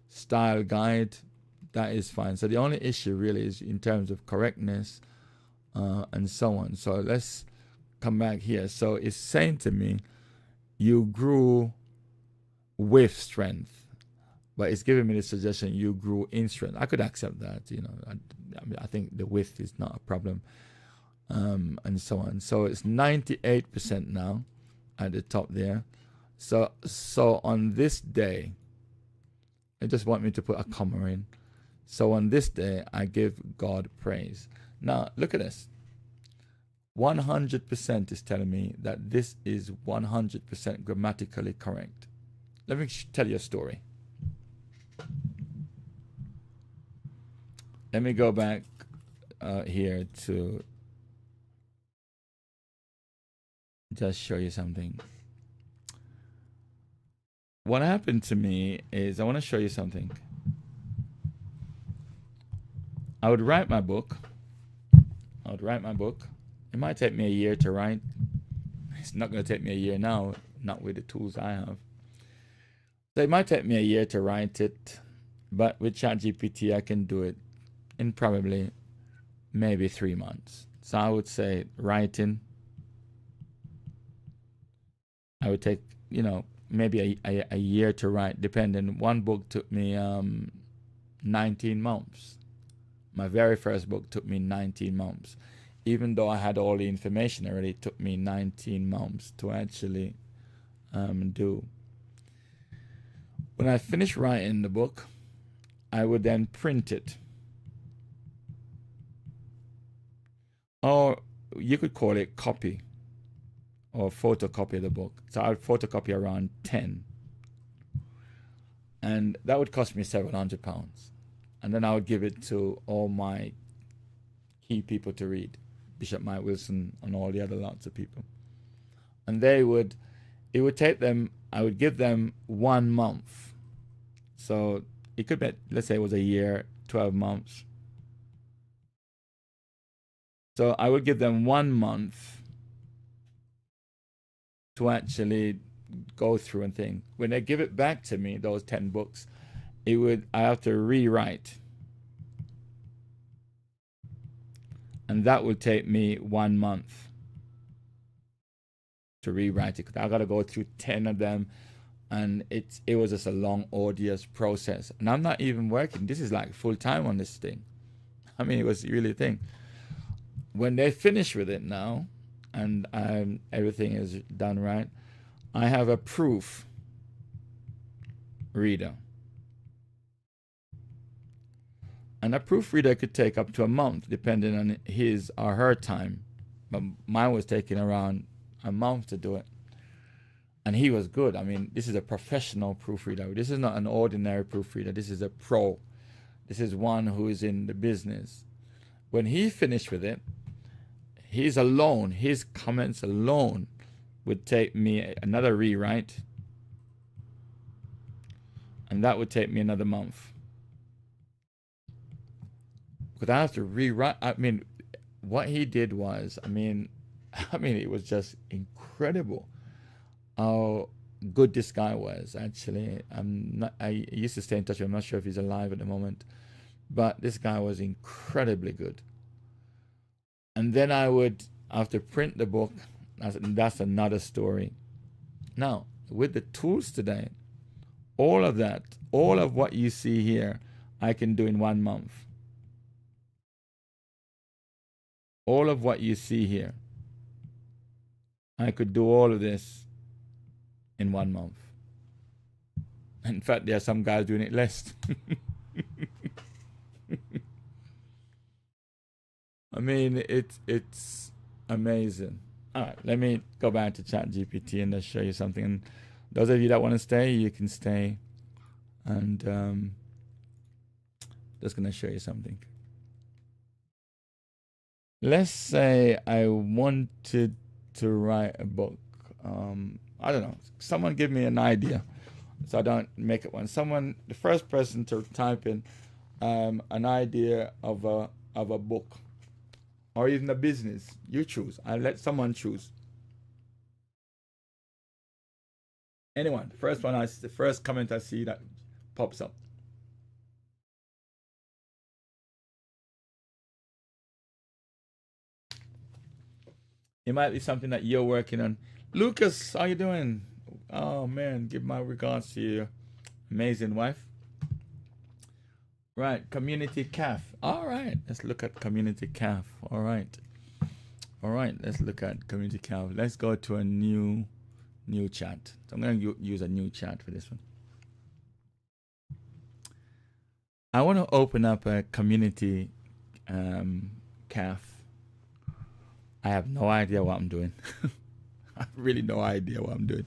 D: Style guide, that is fine. So the only issue really is in terms of correctness and so on. So let's come back here. So it's saying to me, you grew with strength, but it's giving me the suggestion you grew in strength. I could accept that, you know. I think the width is not a problem, and so on. So it's 98% now at the top there. So on this day, I just want me to put a comma in. So on this day, I give God praise. Now, look at this. 100% is telling me that this is 100% grammatically correct. Let me tell you a story. Let me go back here to just show you something. What happened to me is I want to show you something. I would write my book. It might take me a year to write. It's not going to take me a year now, not with the tools I have. So it might take me a year to write it, but with ChatGPT I can do it in probably maybe 3 months. So I would say writing, I would take, maybe a year to write, depending. One book took me 19 months. My very first book took me 19 months. Even though I had all the information already, it took me 19 months to actually do. When I finished writing the book, I would then print it. Or you could call it copy or photocopy the book. So I would photocopy around 10. And that would cost me £700. And then I would give it to all my key people to read. Bishop Mike Wilson and all the other lots of people. And it would take them, I would give them 1 month. So it could be, let's say it was a year, 12 months. So I would give them 1 month to actually go through and think. When they give it back to me, those 10 books, I have to rewrite. And that would take me 1 month to rewrite it. I got to go through 10 of them, and it was just a long, arduous process. And I'm not even working. This is like full time on this thing. I mean, it was really a thing. When they finish with it now, and everything is done right, I have a proof reader. And a proofreader could take up to a month, depending on his or her time. But mine was taking around a month to do it. And he was good. I mean, this is a professional proofreader. This is not an ordinary proofreader. This is a pro. This is one who is in the business. When he finished with it, his comments alone would take me another rewrite. And that would take me another month. Because I have to rewrite. I mean, what he did was, I mean, it was just incredible how good this guy was. Actually, I used to stay in touch with him. I'm not sure if he's alive at the moment, but this guy was incredibly good. And then I would have to print the book. That's another story. Now, with the tools today, all of what you see here, I can do in 1 month. All of what you see here, I could do all of this in 1 month. In fact, there are some guys doing it less. I mean, it's amazing. All right, let me go back to ChatGPT and just show you something. And those of you that want to stay, you can stay. And just going to show you something. Let's say I wanted to write a book. I don't know. Someone give me an idea so I don't make it one. The first person to type in an idea of a book or even a business. You choose. I'll let someone choose. Anyone. The first comment I see that pops up. It might be something that you're working on. Lucas, how you doing? Oh man, give my regards to your amazing wife. Right, community calf. All right, let's look at community calf. All right, let's look at community calf. Let's go to a new chat. So I'm going to use a new chat for this one. I want to open up a community calf. I have no idea what I'm doing. I have really no idea what I'm doing.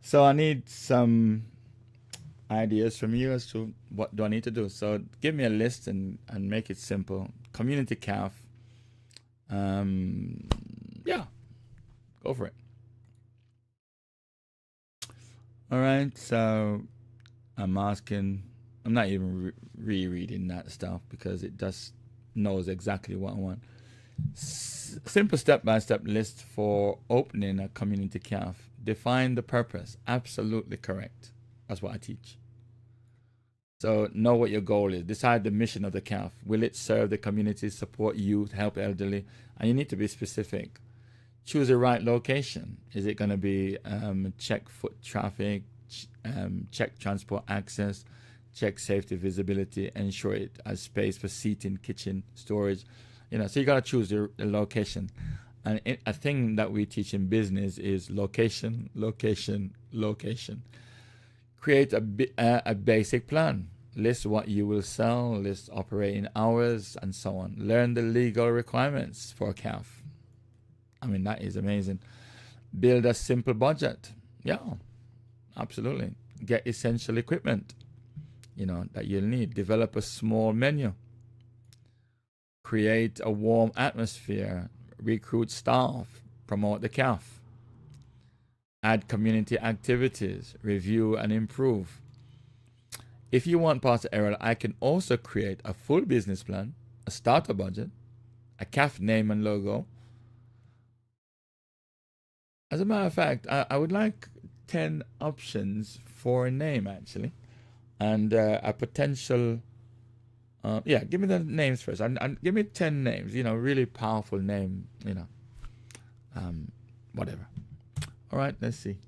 D: So I need some ideas from you as to what do I need to do. So give me a list and make it simple. Community calf. Yeah, go for it. All right, so I'm not even rereading that stuff because it just knows exactly what I want. Simple step-by-step list for opening a community calf. Define the purpose. Absolutely correct. That's what I teach. So know what your goal is. Decide the mission of the calf. Will it serve the community, support youth, help elderly? And you need to be specific. Choose the right location. Is it going to be check foot traffic, check transport access, check safety visibility, ensure it has space for seating, kitchen, storage? So you got to choose the location. And a thing that we teach in business is location, location, location. Create a basic plan. List what you will sell, list operating hours, and so on. Learn the legal requirements for a calf. I mean, that is amazing. Build a simple budget. Yeah, absolutely. Get essential equipment, that you'll need. Develop a small menu. Create a warm atmosphere, recruit staff, promote the calf, add community activities, review and improve. If you want, Pastor Errol, I can also create a full business plan, a starter budget, a calf name and logo. As a matter of fact, I would like 10 options for a name, actually, and a potential... give me the names first. And give me 10 names, really powerful name, whatever. All right, let's see.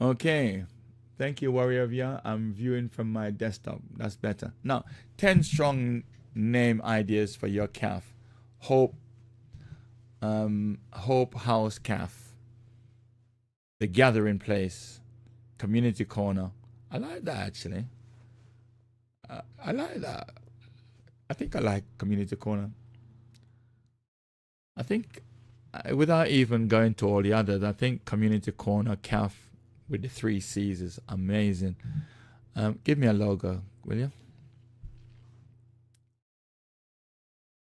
D: Okay. Thank you, Warrior Via. I'm viewing from my desktop. That's better. Now, 10 strong name ideas for your calf. Hope House Calf. The Gathering Place. Community Corner. I like that, actually. I like that. I think I like Community Corner. I think, without even going to all the others, I think Community Corner calf with the 3 C's is amazing. Give me a logo, will you?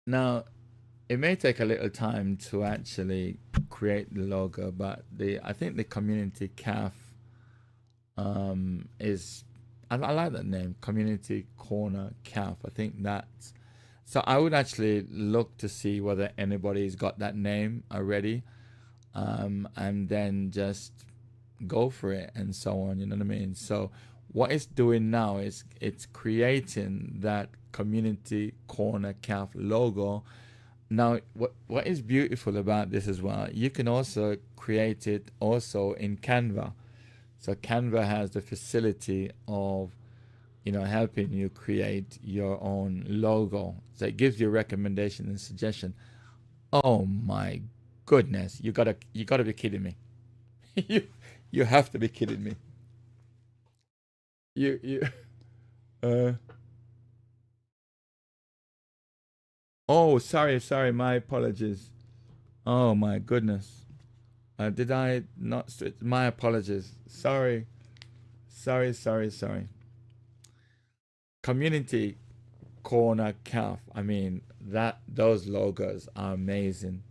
D: Now, it may take a little time to actually create the logo, but I think the Community Calf is I like that name, Community Corner Calf. I think that's, so I would actually look to see whether anybody's got that name already, and then just go for it and so on. You know what I mean? So what it's doing now is it's creating that Community Corner Calf logo. Now, what is beautiful about this as well, you can also create it also in Canva. So Canva has the facility of, you know, helping you create your own logo. So it gives you a recommendation and suggestion. Oh my goodness, you gotta be kidding me. you have to be kidding me. You oh, sorry, my apologies. Oh my goodness. Did I not switch? My apologies. Sorry. Community Corner Calf. I mean, those logos are amazing.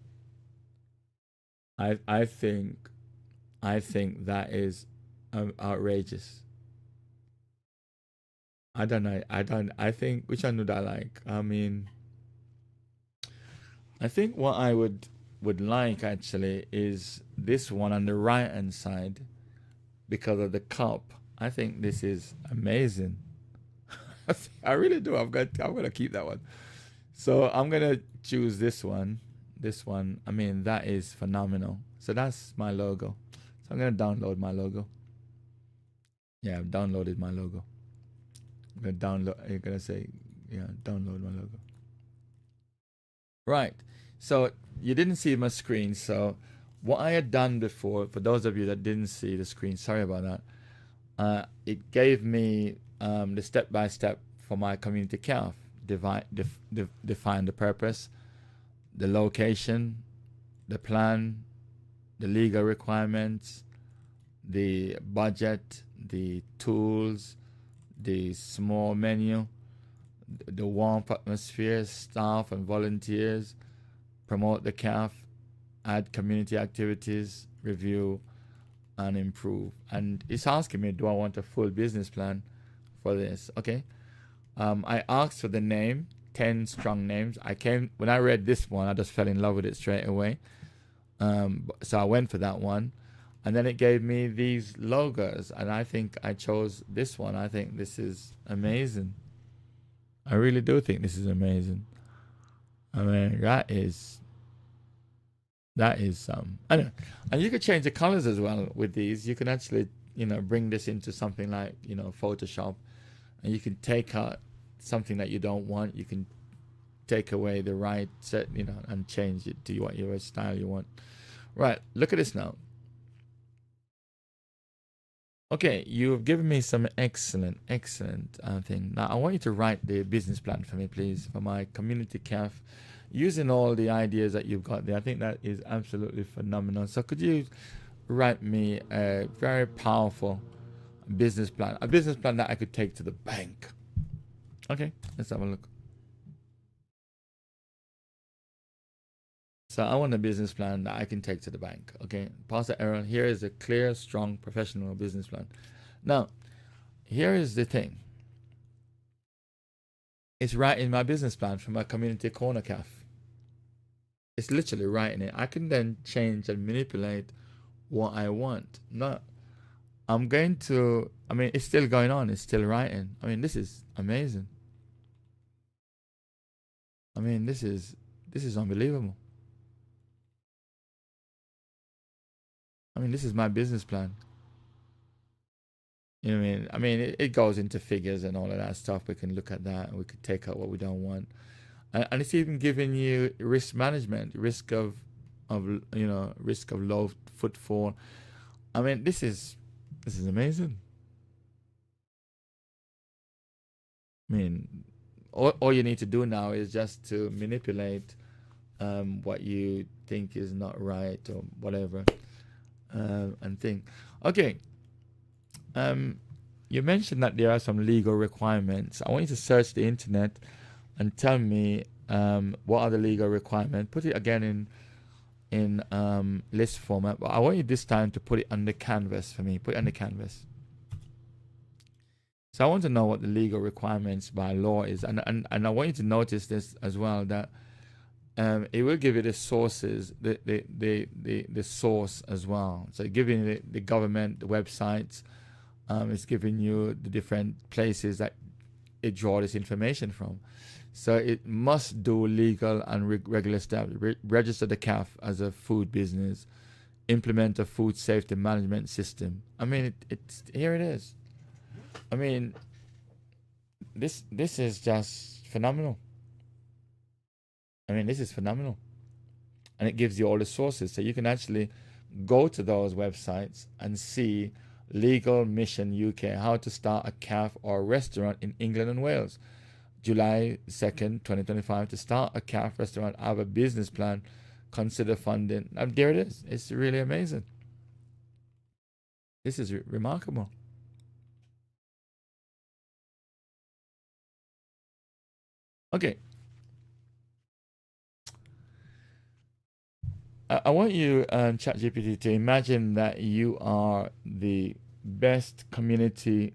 D: I think that is outrageous. I don't know. I think, which one would I like? I mean, I think what I would like actually is this one on the right hand side because of the cup. I think this is amazing. I really do. I'm gonna keep that one. So I'm gonna choose this one. This one. I mean, that is phenomenal. So that's my logo. So I'm gonna download my logo. Yeah, I've downloaded my logo. I'm gonna download. You're gonna say, yeah, download my logo. Right. So you didn't see my screen. So what I had done before, for those of you that didn't see the screen, sorry about that. It gave me the step-by-step for my community calf. Define the purpose, the location, the plan, the legal requirements, the budget, the tools, the small menu, the warm atmosphere, staff and volunteers, promote the calf, add community activities, review and improve. And it's asking me, do I want a full business plan for this? Okay. I asked for the name, 10 strong names. When I read this one, I just fell in love with it straight away. So I went for that one. And then it gave me these logos. And I think I chose this one. I think this is amazing. I really do think this is amazing. I mean, that is I know. And you could change the colors as well with these. You can actually, bring this into something like, Photoshop, and you can take out something that you don't want. You can take away the right set, and change it to what your style you want. Right. Look at this now. Okay, you've given me some excellent thing. Now I want you to write the business plan for me, please, for my community calf, using all the ideas that you've got there. I think that is absolutely phenomenal. So could you write me a very powerful business plan, a business plan that I could take to the bank? Okay, let's have a look. So I want a business plan that I can take to the bank. Okay, Pastor Errol, here is a clear, strong, professional business plan. Now, here is the thing. It's right in my business plan for my community corner calf. It's literally right in it. I can then change and manipulate what I want. No, it's still going on. It's still writing. I mean, this is amazing. I mean, this is unbelievable. I mean, this is my business plan. You know what I mean? I mean, it goes into figures and all of that stuff. We can look at that, and we could take out what we don't want. And it's even giving you risk management, risk of low footfall. I mean, this is amazing. I mean, all you need to do now is just to manipulate what you think is not right or whatever. And think. Okay. You mentioned that there are some legal requirements. I want you to search the internet and tell me what are the legal requirements. Put it again in list format, but I want you this time to put it on the canvas for me. Put it on the canvas. So I want to know what the legal requirements by law is, and I want you to notice this as well, that it will give you the sources, the source as well. So giving you the government, the websites, it's giving you the different places that it draw this information from. So it must do legal and regular steps. Register the CAF as a food business, implement a food safety management system. I mean, it's here it is. I mean, this is just phenomenal. I mean, this is phenomenal. And it gives you all the sources. So you can actually go to those websites and see Legal Mission UK, how to start a CAF or a restaurant in England and Wales. July 2nd, 2025, to start a CAF restaurant, have a business plan, consider funding. And there it is. It's really amazing. This is remarkable. Okay. I want you, ChatGPT, to imagine that you are the best community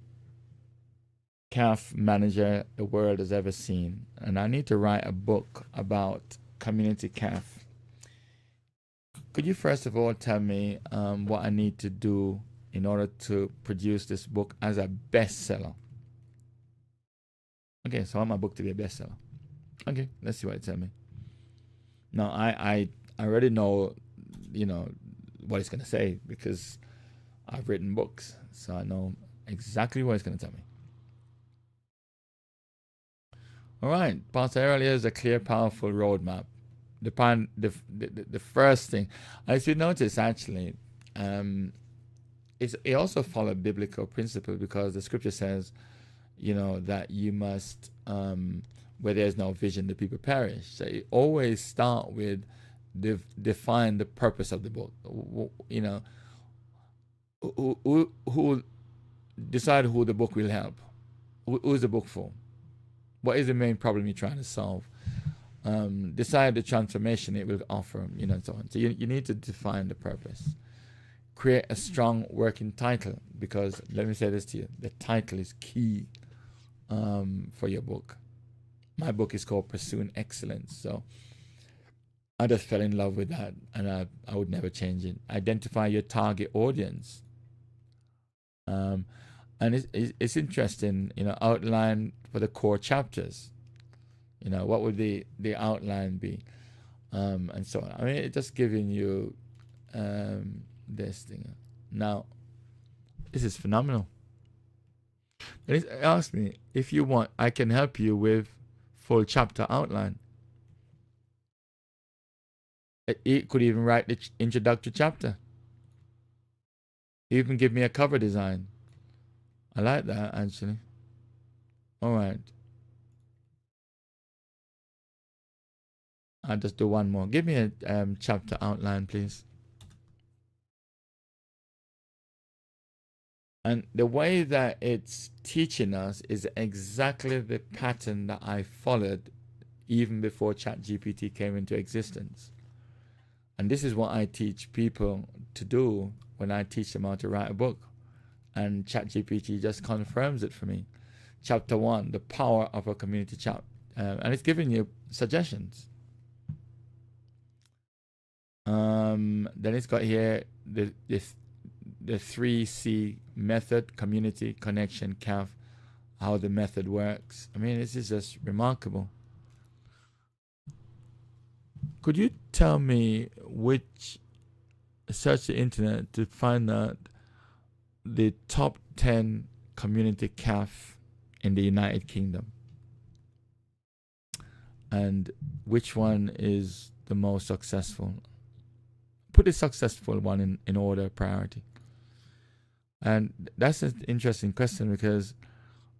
D: CAF manager the world has ever seen. And I need to write a book about community CAF. Could you first of all tell me what I need to do in order to produce this book as a bestseller? Okay, so I want my book to be a bestseller. Okay, let's see what it tells me. Now, I already know, what it's going to say because I've written books. So I know exactly what it's going to tell me. All right, Pastor Errol, here's a clear, powerful roadmap. The first thing, as you notice, actually, it also followed biblical principle because the scripture says, that you must, where there's no vision, the people perish. So you always start with define the purpose of the book. Who decide who the book will help? Who is the book for? What is the main problem you're trying to solve? Decide the transformation it will offer, and so on. So you need to define the purpose. Create a strong working title, because let me say this to you, the title is key for your book. My book is called Pursuing Excellence. So I just fell in love with that, and I would never change it. Identify your target audience. And it's interesting, outline for the core chapters. What would the outline be? And so on. I mean, it's just giving you this thing. Now, this is phenomenal. It asked me, if you want, I can help you with full chapter outline. It could even write the introductory chapter. Even give me a cover design. I like that, actually. All right. I'll just do one more. Give me a chapter outline, please. And the way that it's teaching us is exactly the pattern that I followed even before ChatGPT came into existence. And this is what I teach people to do when I teach them how to write a book. And ChatGPT just confirms it for me. Chapter 1, the power of a community chat. And it's giving you suggestions. Then it's got here the 3C method, community, connection, CAF, how the method works. I mean, this is just remarkable. Could you tell me search the internet to find out the top 10 community CAF in the United Kingdom? And which one is the most successful? Put the successful one in order of priority. And that's an interesting question because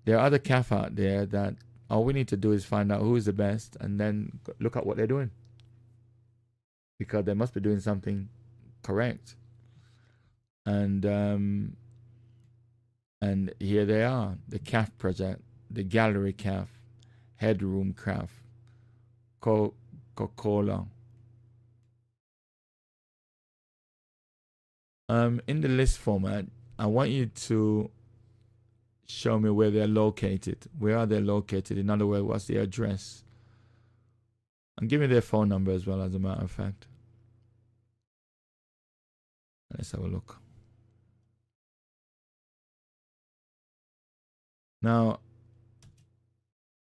D: there are other CAF out there that all we need to do is find out who is the best and then look at what they're doing. Because they must be doing something correct. And here they are, the CAF project, the Gallery CAF, Headroom CAF, Coca-Cola. In the list format, I want you to show me where they're located. Where are they located? In other words, what's their address? And give me their phone number as well, as a matter of fact. Let's have a look. Now,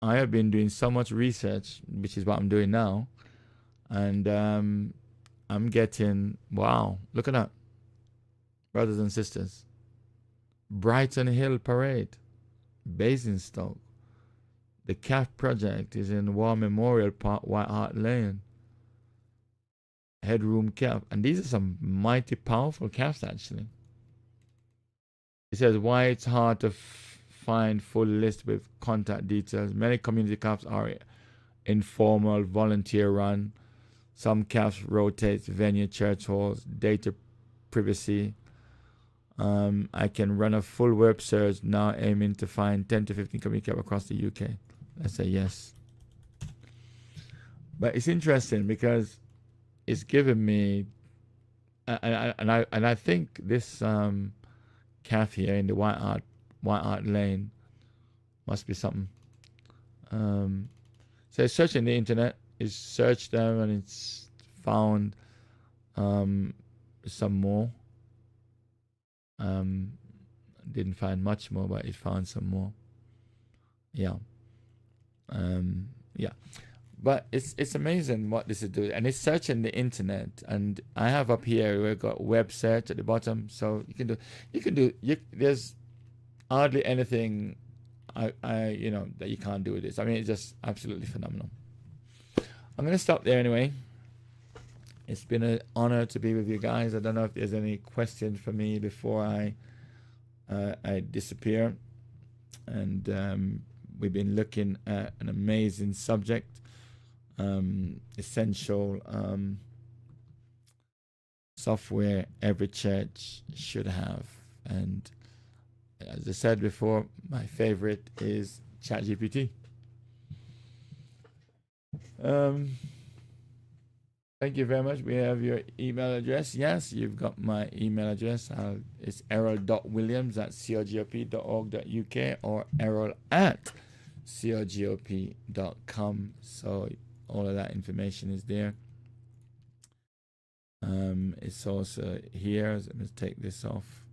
D: I have been doing so much research, which is what I'm doing now. And I'm getting, wow, look at that. Brothers and sisters. Brighton Hill Parade, Basingstoke. The CAF project is in War Memorial Park, White Hart Lane. Headroom CAF. And these are some mighty powerful CAFs, actually. It says why it's hard to find full list with contact details. Many community CAFs are informal, volunteer run. Some CAFs rotate venue, church halls, data privacy. I can run a full web search now, aiming to find 10 to 15 community CAFs across the UK. Let's say yes. But it's interesting because it's given me, and I think this CAF here in the White Hart Lane must be something. So searching the internet, it's searched them and it's found some more. Didn't find much more, but it found some more. Yeah. Yeah. But it's amazing what this is doing, and it's searching the internet. And I have up here we've got web search at the bottom, so you can do. There's hardly anything that you can't do with this. I mean, it's just absolutely phenomenal. I'm gonna stop there anyway. It's been an honor to be with you guys. I don't know if there's any questions for me before I disappear. And we've been looking at an amazing subject, essential software every church should have. And as I said before, my favorite is ChatGPT. Thank you very much. We have your email address. Yes, you've got my email address. It's errol.williams@cogop.org.uk or errol@cogop.com. So all of that information is there. It's also here. Let me take this off.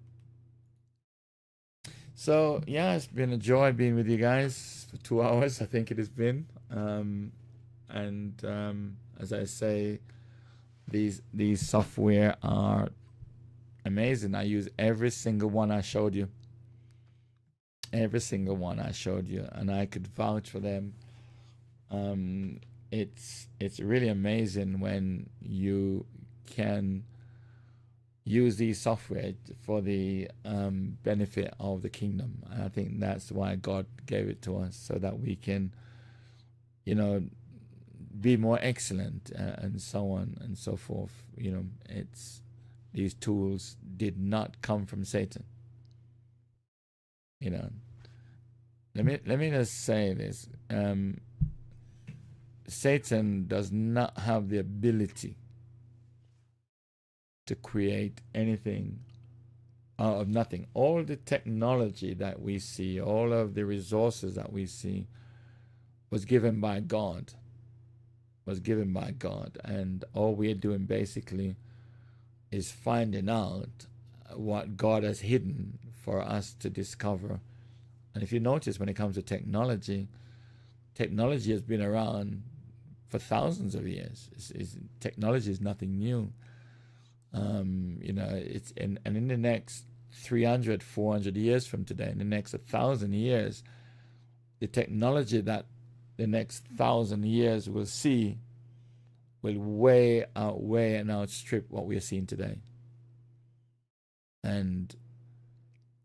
D: So yeah, it's been a joy being with you guys for 2 hours. I think it has been. As I say, these software are amazing. I use every single one I showed you. Every single one I showed you, and I could vouch for them. It's really amazing when you can use these software for the benefit of the kingdom. And I think that's why God gave it to us, so that we can, be more excellent and so on and so forth. These tools did not come from Satan. Let me just say this. Satan does not have the ability to create anything out of nothing. All the technology that we see, all of the resources that we see was given by God. And all we're doing basically is finding out what God has hidden for us to discover. And if you notice, when it comes to technology has been around for thousands of years. Technology is nothing new. It's in the next 300, 400 years from today, in the next 1,000 years, the technology that the next 1,000 years will see will way outweigh and outstrip what we are seeing today. And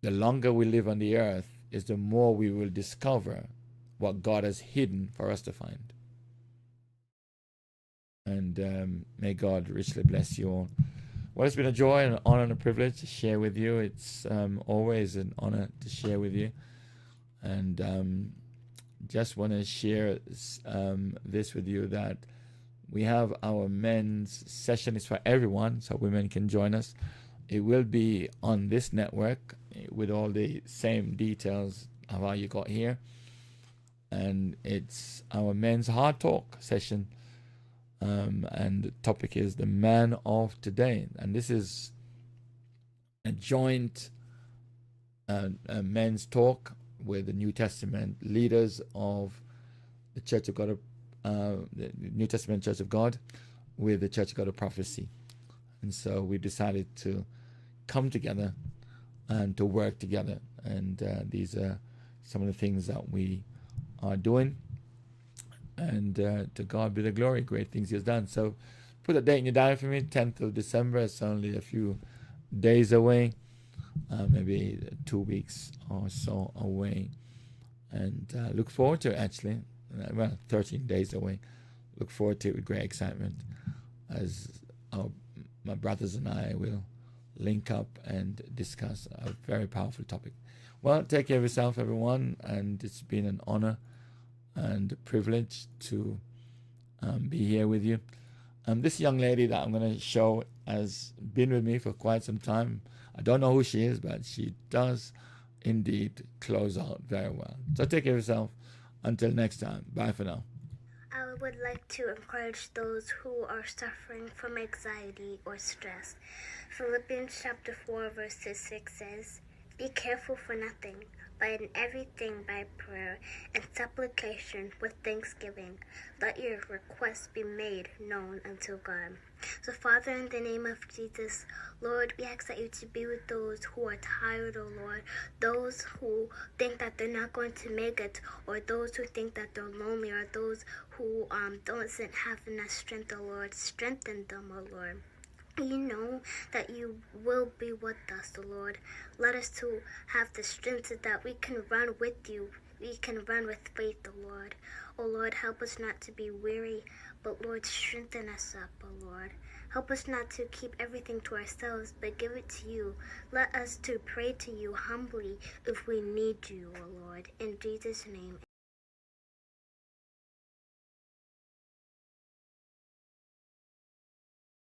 D: the longer we live on the earth is the more we will discover what God has hidden for us to find. And may God richly bless you all. Well, it's been a joy and an honor and a privilege to share with you. It's always an honor to share with you. And just want to share this with you, that we have our men's session. It's for everyone, so women can join us. It will be on this network with all the same details of how you got here. And it's our men's hard talk session. And the topic is the man of today. And this is a joint men's talk with the New Testament leaders of the Church of God, the New Testament Church of God, with the Church of God of Prophecy. And so we decided to come together and to work together. And these are some of the things that we are doing. And to God be the glory, great things He has done. So put a date in your diary for me, 10th of December. It's only a few days away, maybe 2 weeks or so away. And look forward to it, actually. Well, 13 days away. Look forward to it with great excitement as my brothers and I will link up and discuss a very powerful topic. Well, take care of yourself, everyone, and it's been an honor and a privilege to be here with you. This young lady that I'm going to show has been with me for quite some time. I don't know who she is, but she does indeed close out very well. So take care of yourself. Until next time, bye for now.
E: I would like to encourage those who are suffering from anxiety or stress. Philippians chapter 4 verse 6 says, "Be careful for nothing, but in everything by prayer and supplication with thanksgiving, let your requests be made known unto God." So Father, in the name of Jesus, Lord, we ask that you to be with those who are tired, oh Lord, those who think that they're not going to make it, or those who think that they're lonely, or those who doesn't have enough strength, oh Lord. Strengthen them, oh Lord. You know that you will be with us, O Lord. Let us to have the strength so that we can run with you. We can run with faith, O Lord. O Lord, help us not to be weary, but Lord, strengthen us up, O Lord. Help us not to keep everything to ourselves, but give it to you. Let us to pray to you humbly if we need you, O Lord. In Jesus' name.